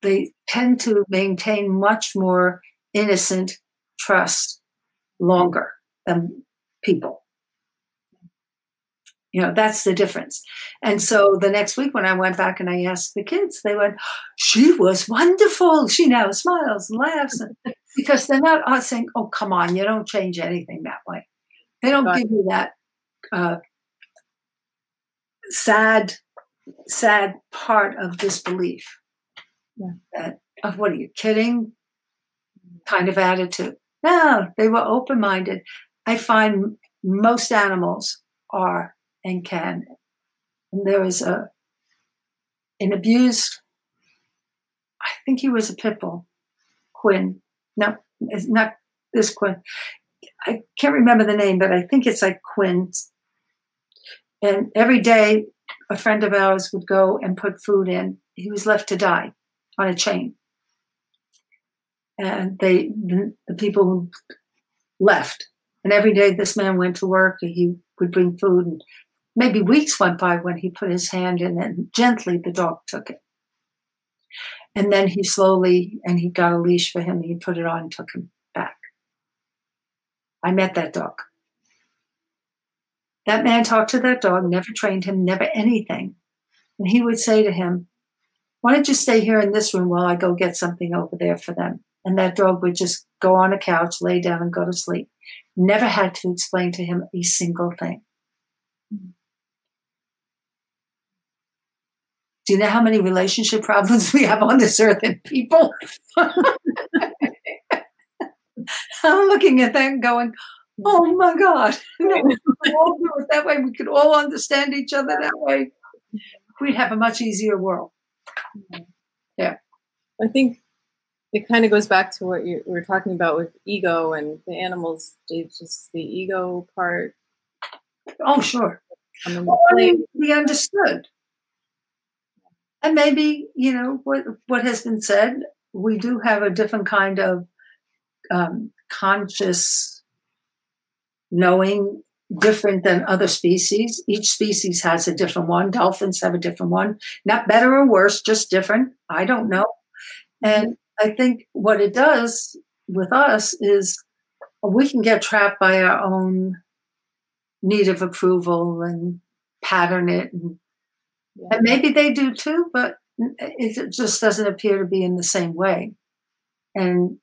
S2: They tend to maintain much more innocent trust longer than people. You know, that's the difference. And so the next week when I went back and I asked the kids, they went, she was wonderful. She now smiles and laughs. Because they're not saying, oh, come on, you don't change anything that way. They don't give you that sad part of disbelief. Yeah. Of what are you kidding? Kind of attitude. No, they were open-minded. I find most animals are and can. And there was an abused, I think he was a pit bull, Quinn. No, it's not this Quinn. I can't remember the name, but I think it's like Quinn. And every day, a friend of ours would go and put food in. He was left to die on a chain. And the people who left. And every day this man went to work, and he would bring food. And maybe weeks went by when he put his hand in, and gently the dog took it. And then he slowly, and he got a leash for him, and he put it on and took him back. I met that dog. That man talked to that dog, never trained him, never anything. And he would say to him, why don't you stay here in this room while I go get something over there for them? And that dog would just go on a couch, lay down, and go to sleep. Never had to explain to him a single thing. Do you know how many relationship problems we have on this earth and people? I'm looking at that and going, oh my God. No, we could all do it that way. We could all understand each other that way. We'd have a much easier world. Yeah.
S1: I think it kind of goes back to what you were talking about with ego and the animals, just the ego part.
S2: Oh, sure. Well, I mean, be understood. And maybe, you know, what has been said, we do have a different kind of conscious knowing, different than other species. Each species has a different one. Dolphins have a different one. Not better or worse, just different. I don't know. And I think what it does with us is we can get trapped by our own need of approval and pattern it. And maybe they do too, but it just doesn't appear to be in the same way. And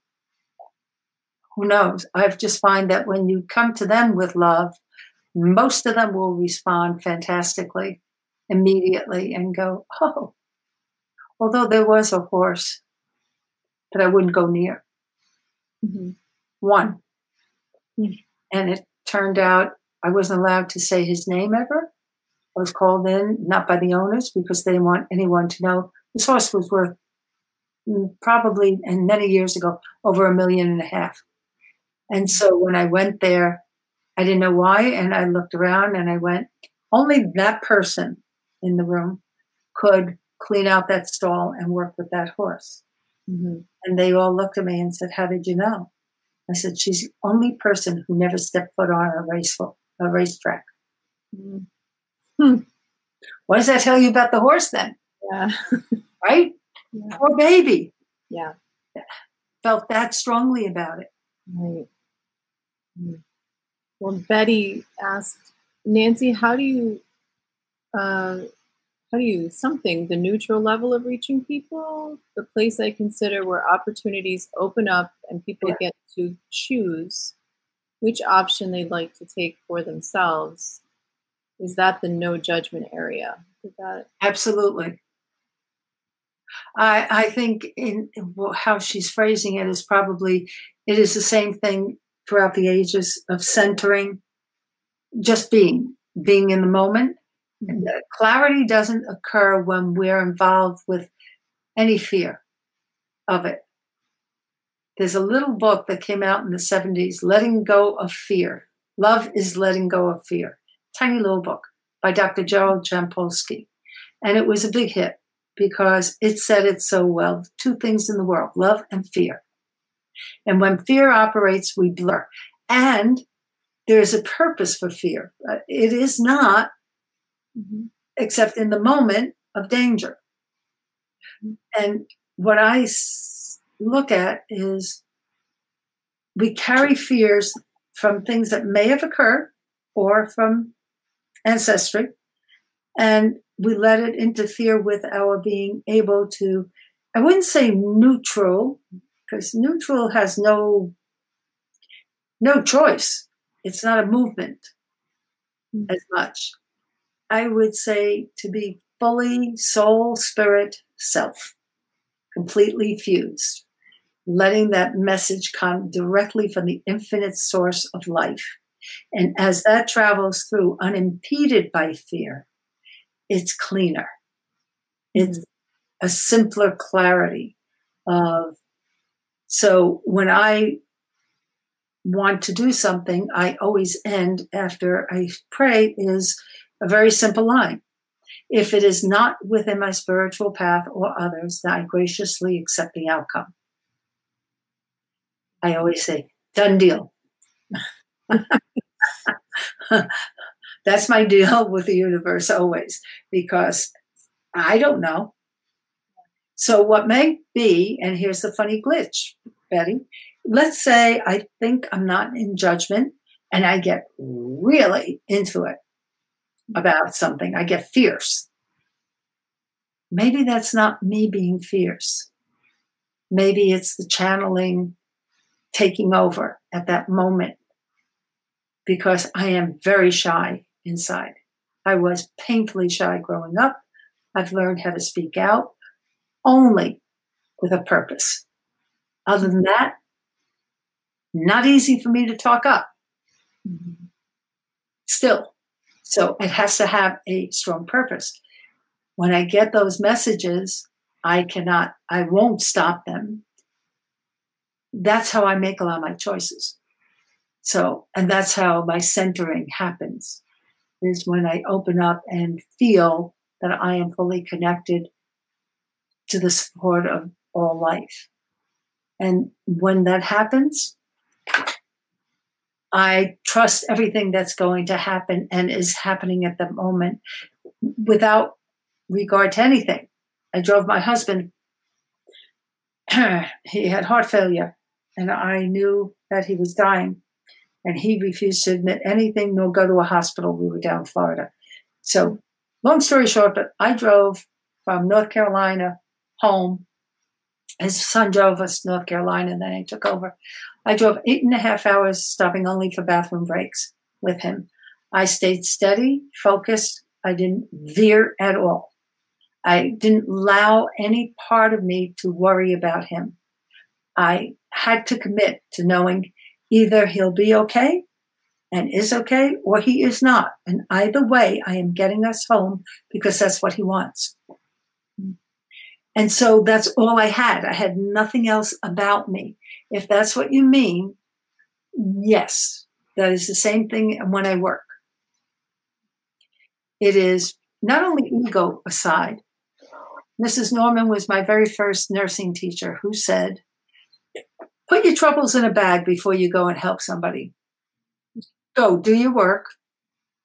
S2: who knows? I've just find that when you come to them with love, Most of them will respond fantastically immediately and go, oh, although there was a horse that I wouldn't go near.
S1: Mm-hmm.
S2: One.
S1: Mm-hmm.
S2: And it turned out I wasn't allowed to say his name ever. I was called in, not by the owners, because they didn't want anyone to know. This horse was worth probably, and many years ago, over $1.5 million. And so when I went there, I didn't know why. And I looked around and I went, only that person in the room could clean out that stall and work with that horse.
S1: Mm-hmm.
S2: And they all looked at me and said, how did you know? I said, she's the only person who never stepped foot on a racetrack.
S1: Mm-hmm.
S2: What does that tell you about the horse then?
S1: Yeah.
S2: Right?
S1: Yeah.
S2: Poor baby.
S1: Yeah.
S2: Felt that strongly about it.
S1: Right. Well, Betty asked, Nancy, how do you something the neutral level of reaching people, the place I consider where opportunities open up and people get to choose which option they'd like to take for themselves. Is that the no judgment area?
S2: Absolutely. I think in how she's phrasing it is probably, it is the same thing throughout the ages of centering, just being in the moment. Mm-hmm. Clarity doesn't occur when we're involved with any fear of it. There's a little book that came out in the 70s, Letting Go of Fear. Love is Letting Go of Fear. Tiny little book by Dr. Gerald Jampolsky. And it was a big hit because it said it so well. Two things in the world, love and fear. And when fear operates, we blur. And there's a purpose for fear. It is not except in the moment of danger. And what I look at is we carry fears from things that may have occurred or from ancestry, and we let it interfere with our being able to, I wouldn't say neutral, because neutral has no choice. It's not a movement as much. I would say to be fully soul, spirit, self, completely fused, letting that message come directly from the infinite source of life. And as that travels through unimpeded by fear, it's cleaner. It's a simpler clarity of, so when I want to do something, I always end after I pray is a very simple line. If it is not within my spiritual path or others, then I graciously accept the outcome. I always say, done deal. That's my deal with the universe always, because I don't know. So what may be, and here's the funny glitch, Betty, let's say I think I'm not in judgment and I get really into it about something. I get fierce. Maybe that's not me being fierce. Maybe it's the channeling taking over at that moment, because I am very shy inside. I was painfully shy growing up. I've learned how to speak out only with a purpose. Other than that, not easy for me to talk up. Still. So it has to have a strong purpose. When I get those messages, I won't stop them. That's how I make a lot of my choices. So, and that's how my centering happens, is when I open up and feel that I am fully connected to the support of all life. And when that happens, I trust everything that's going to happen and is happening at the moment without regard to anything. I drove my husband. He had heart failure, and I knew that he was dying, and he refused to admit anything nor go to a hospital. We were down in Florida. So long story short, but I drove from North Carolina home. His son drove us to North Carolina, and then I took over. I drove 8.5 hours, stopping only for bathroom breaks with him. I stayed steady, focused. I didn't veer at all. I didn't allow any part of me to worry about him. I had to commit to knowing either he'll be okay and is okay, or he is not. And either way, I am getting us home because that's what he wants. And so that's all I had. I had nothing else about me. If that's what you mean, yes, that is the same thing when I work. It is not only ego aside. Mrs. Norman was my very first nursing teacher who said, put your troubles in a bag before you go and help somebody. Go, do your work.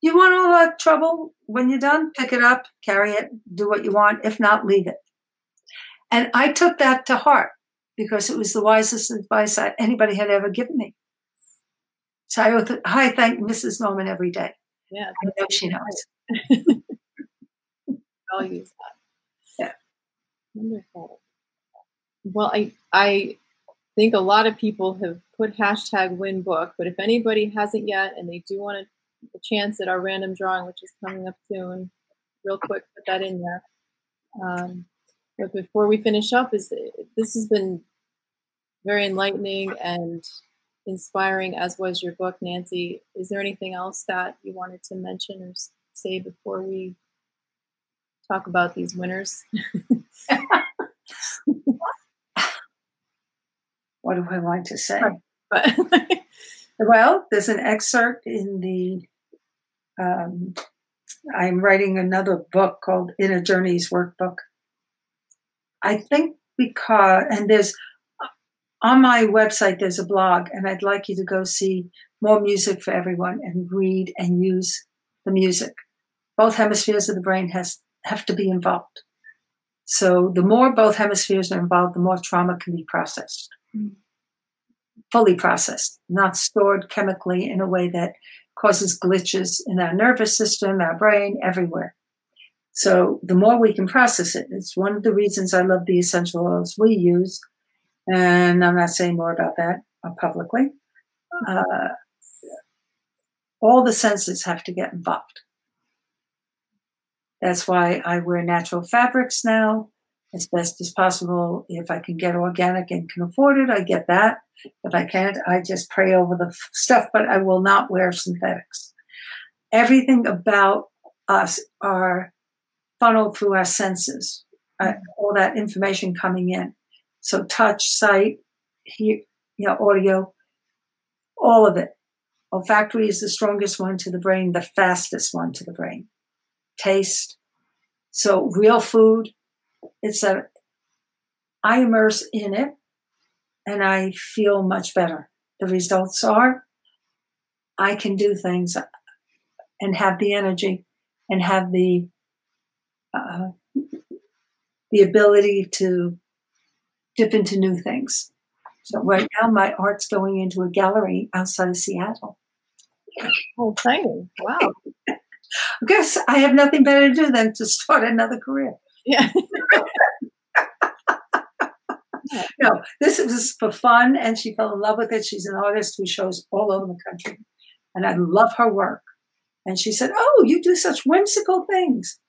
S2: You want all that trouble? When you're done, pick it up, carry it, do what you want. If not, leave it. And I took that to heart because it was the wisest advice anybody had ever given me. So I thank Mrs. Norman every day.
S1: Yeah,
S2: I know she knows.
S1: I'll use that.
S2: Yeah.
S1: Wonderful. Well, I think a lot of people have put #WinBook, but if anybody hasn't yet and they do want a chance at our random drawing, which is coming up soon, real quick, put that in there. But before we finish up, this has been very enlightening and inspiring, as was your book, Nancy. Is there anything else that you wanted to mention or say before we talk about these winners?
S2: What do I want to say? Well, there's an excerpt in the, I'm writing another book called Inner Journeys Workbook. I think and there's, on my website, there's a blog, and I'd like you to go see More Music for Everyone and read and use the music. Both hemispheres of the brain have to be involved. So the more both hemispheres are involved, the more trauma can be processed. Fully processed, not stored chemically in a way that causes glitches in our nervous system, our brain, everywhere. So the more we can process it, it's one of the reasons I love the essential oils we use. And I'm not saying more about that publicly. All the senses have to get involved. That's why I wear natural fabrics now as best as possible. If I can get organic and can afford it, I get that. If I can't, I just pray over the stuff, but I will not wear synthetics. Everything about us are funneled through our senses, all that information coming in. So touch, sight, hear, audio, all of it. Olfactory is the strongest one to the brain, the fastest one to the brain. Taste. So real food, I immerse in it and I feel much better. The results are I can do things and have the energy and have the ability to dip into new things. So right now my art's going into a gallery outside of Seattle.
S1: Oh, exciting. Wow.
S2: I guess I have nothing better to do than to start another career.
S1: Yeah.
S2: No, this was for fun, and she fell in love with it. She's an artist who shows all over the country, and I love her work. And she said, "Oh, you do such whimsical things."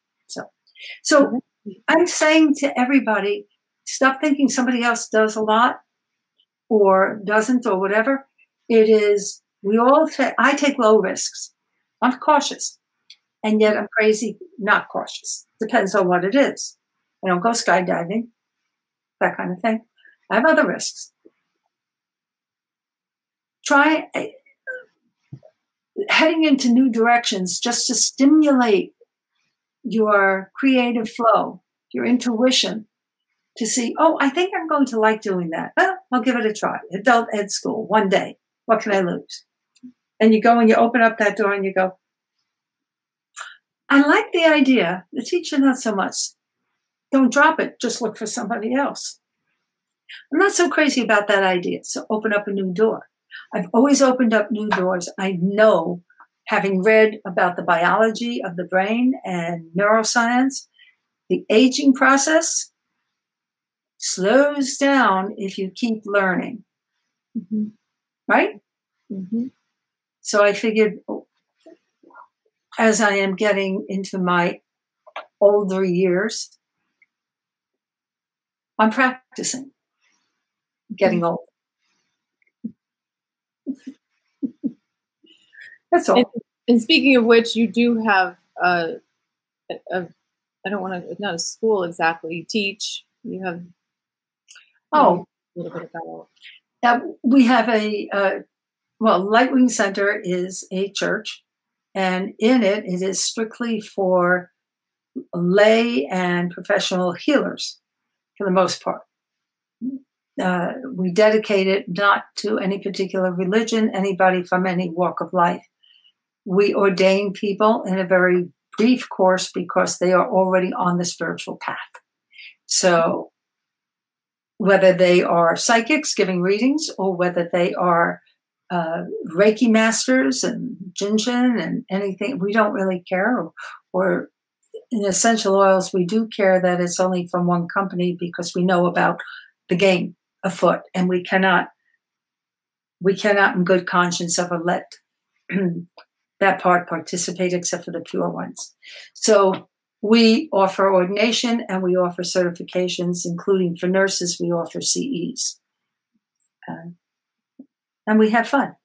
S2: So I'm saying to everybody, stop thinking somebody else does a lot or doesn't or whatever. It is, I take low risks. I'm cautious. And yet I'm crazy, not cautious. Depends on what it is. I don't go skydiving, that kind of thing. I have other risks. Try heading into new directions just to stimulate your creative flow, your intuition, to see, oh, I think I'm going to like doing that. Well, I'll give it a try. Adult ed school, one day. What can I lose? And you go and you open up that door and you go, I like the idea. The teacher, not so much. Don't drop it. Just look for somebody else. I'm not so crazy about that idea. So open up a new door. I've always opened up new doors. I know, having read about the biology of the brain and neuroscience, the aging process slows down if you keep learning. Mm-hmm. Right? Mm-hmm. So I figured, as I am getting into my older years, I'm practicing getting old. That's all.
S1: And speaking of which, you do have I don't want to, not a school exactly. You teach. You have a little bit about.
S2: We have Lightwing Center is a church, and in it is strictly for lay and professional healers for the most part. We dedicate it not to any particular religion, anybody from any walk of life. We ordain people in a very brief course because they are already on the spiritual path. So whether they are psychics giving readings or whether they are Reiki masters and Jinshin and anything, we don't really care. Or in essential oils, we do care that it's only from one company because we know about the game afoot, and we cannot in good conscience ever let that part participate except for the pure ones. So we offer ordination and we offer certifications, including for nurses, we offer CEs. And we have fun.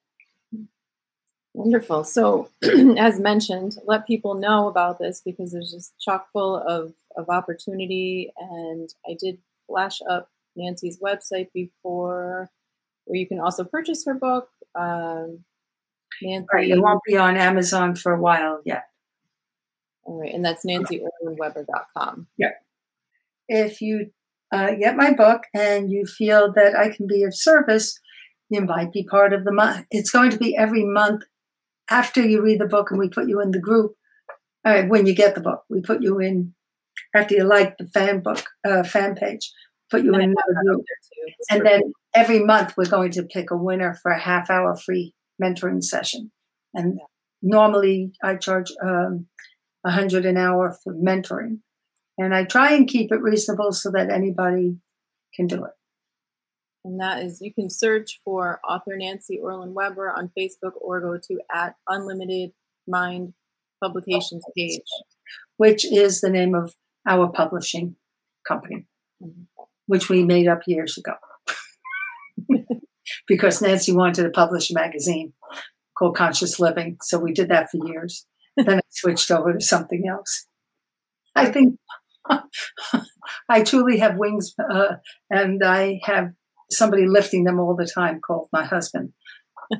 S1: Wonderful. So as mentioned, let people know about this because there's just chock full of opportunity. And I did flash up Nancy's website before where you can also purchase her book. Nancy,
S2: right, it won't be on Amazon for a while yet.
S1: All right, and that's nancyorlenweber.com.
S2: Yeah. If you get my book and you feel that I can be of service, you might be part of the month. It's going to be every month after you read the book, and we put you in the group. When you get the book, we put you in after you like the fan page. Put you in the group, and then every month we're going to pick a winner for a half-hour free mentoring session. And normally I charge $100 an hour for mentoring, and I try and keep it reasonable so that anybody can do it.
S1: And that is, you can search for author Nancy Orlen Weber on Facebook or go to @Unlimited Mind Publications page,
S2: which is the name of our publishing company, which we made up years ago. Because Nancy wanted to publish a magazine called Conscious Living. So we did that for years. Then I switched over to something else. I think I truly have wings, and I have somebody lifting them all the time called my husband.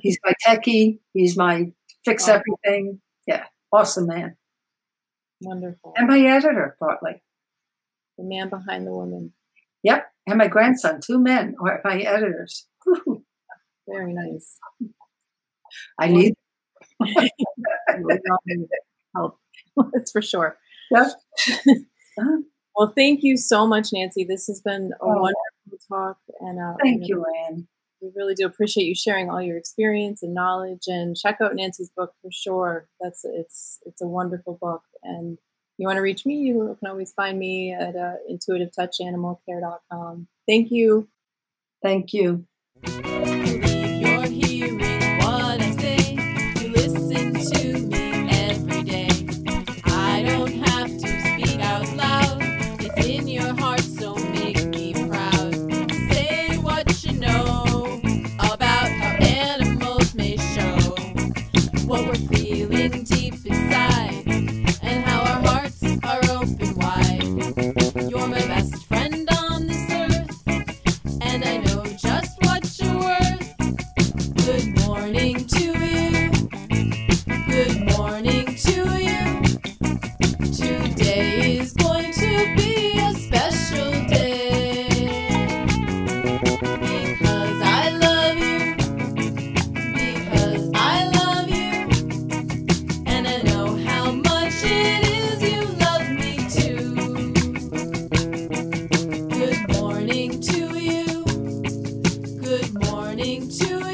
S2: He's my techie. He's my fix everything. Yeah, awesome man.
S1: Wonderful.
S2: And my editor, partly.
S1: The man behind the woman.
S2: Yep, and my grandson, 2 men are my editors. Woo-hoo.
S1: Very nice.
S2: I need
S1: help. That's for sure.
S2: Yep.
S1: Well, thank you so much, Nancy. This has been a wonderful talk, and
S2: thank you, Anne.
S1: We really do appreciate you sharing all your experience and knowledge. And check out Nancy's book for sure. It's a wonderful book. And if you want to reach me, you can always find me at intuitivetouchanimalcare.com. Thank you.
S2: Thank you.
S3: You're hearing what I say. You listen to me every day. I don't have to speak out loud. It's in your heart, so make me proud. Say what you know about how animals may show what we're feeling deep inside and how our hearts are open wide. You're my best friend on this earth, and I know just what you're worth. Good morning to you. Good morning to you. Today is going to be a special day because I love you. Because I love you. And I know how much it is you love me too. Good morning to you. Good morning to you.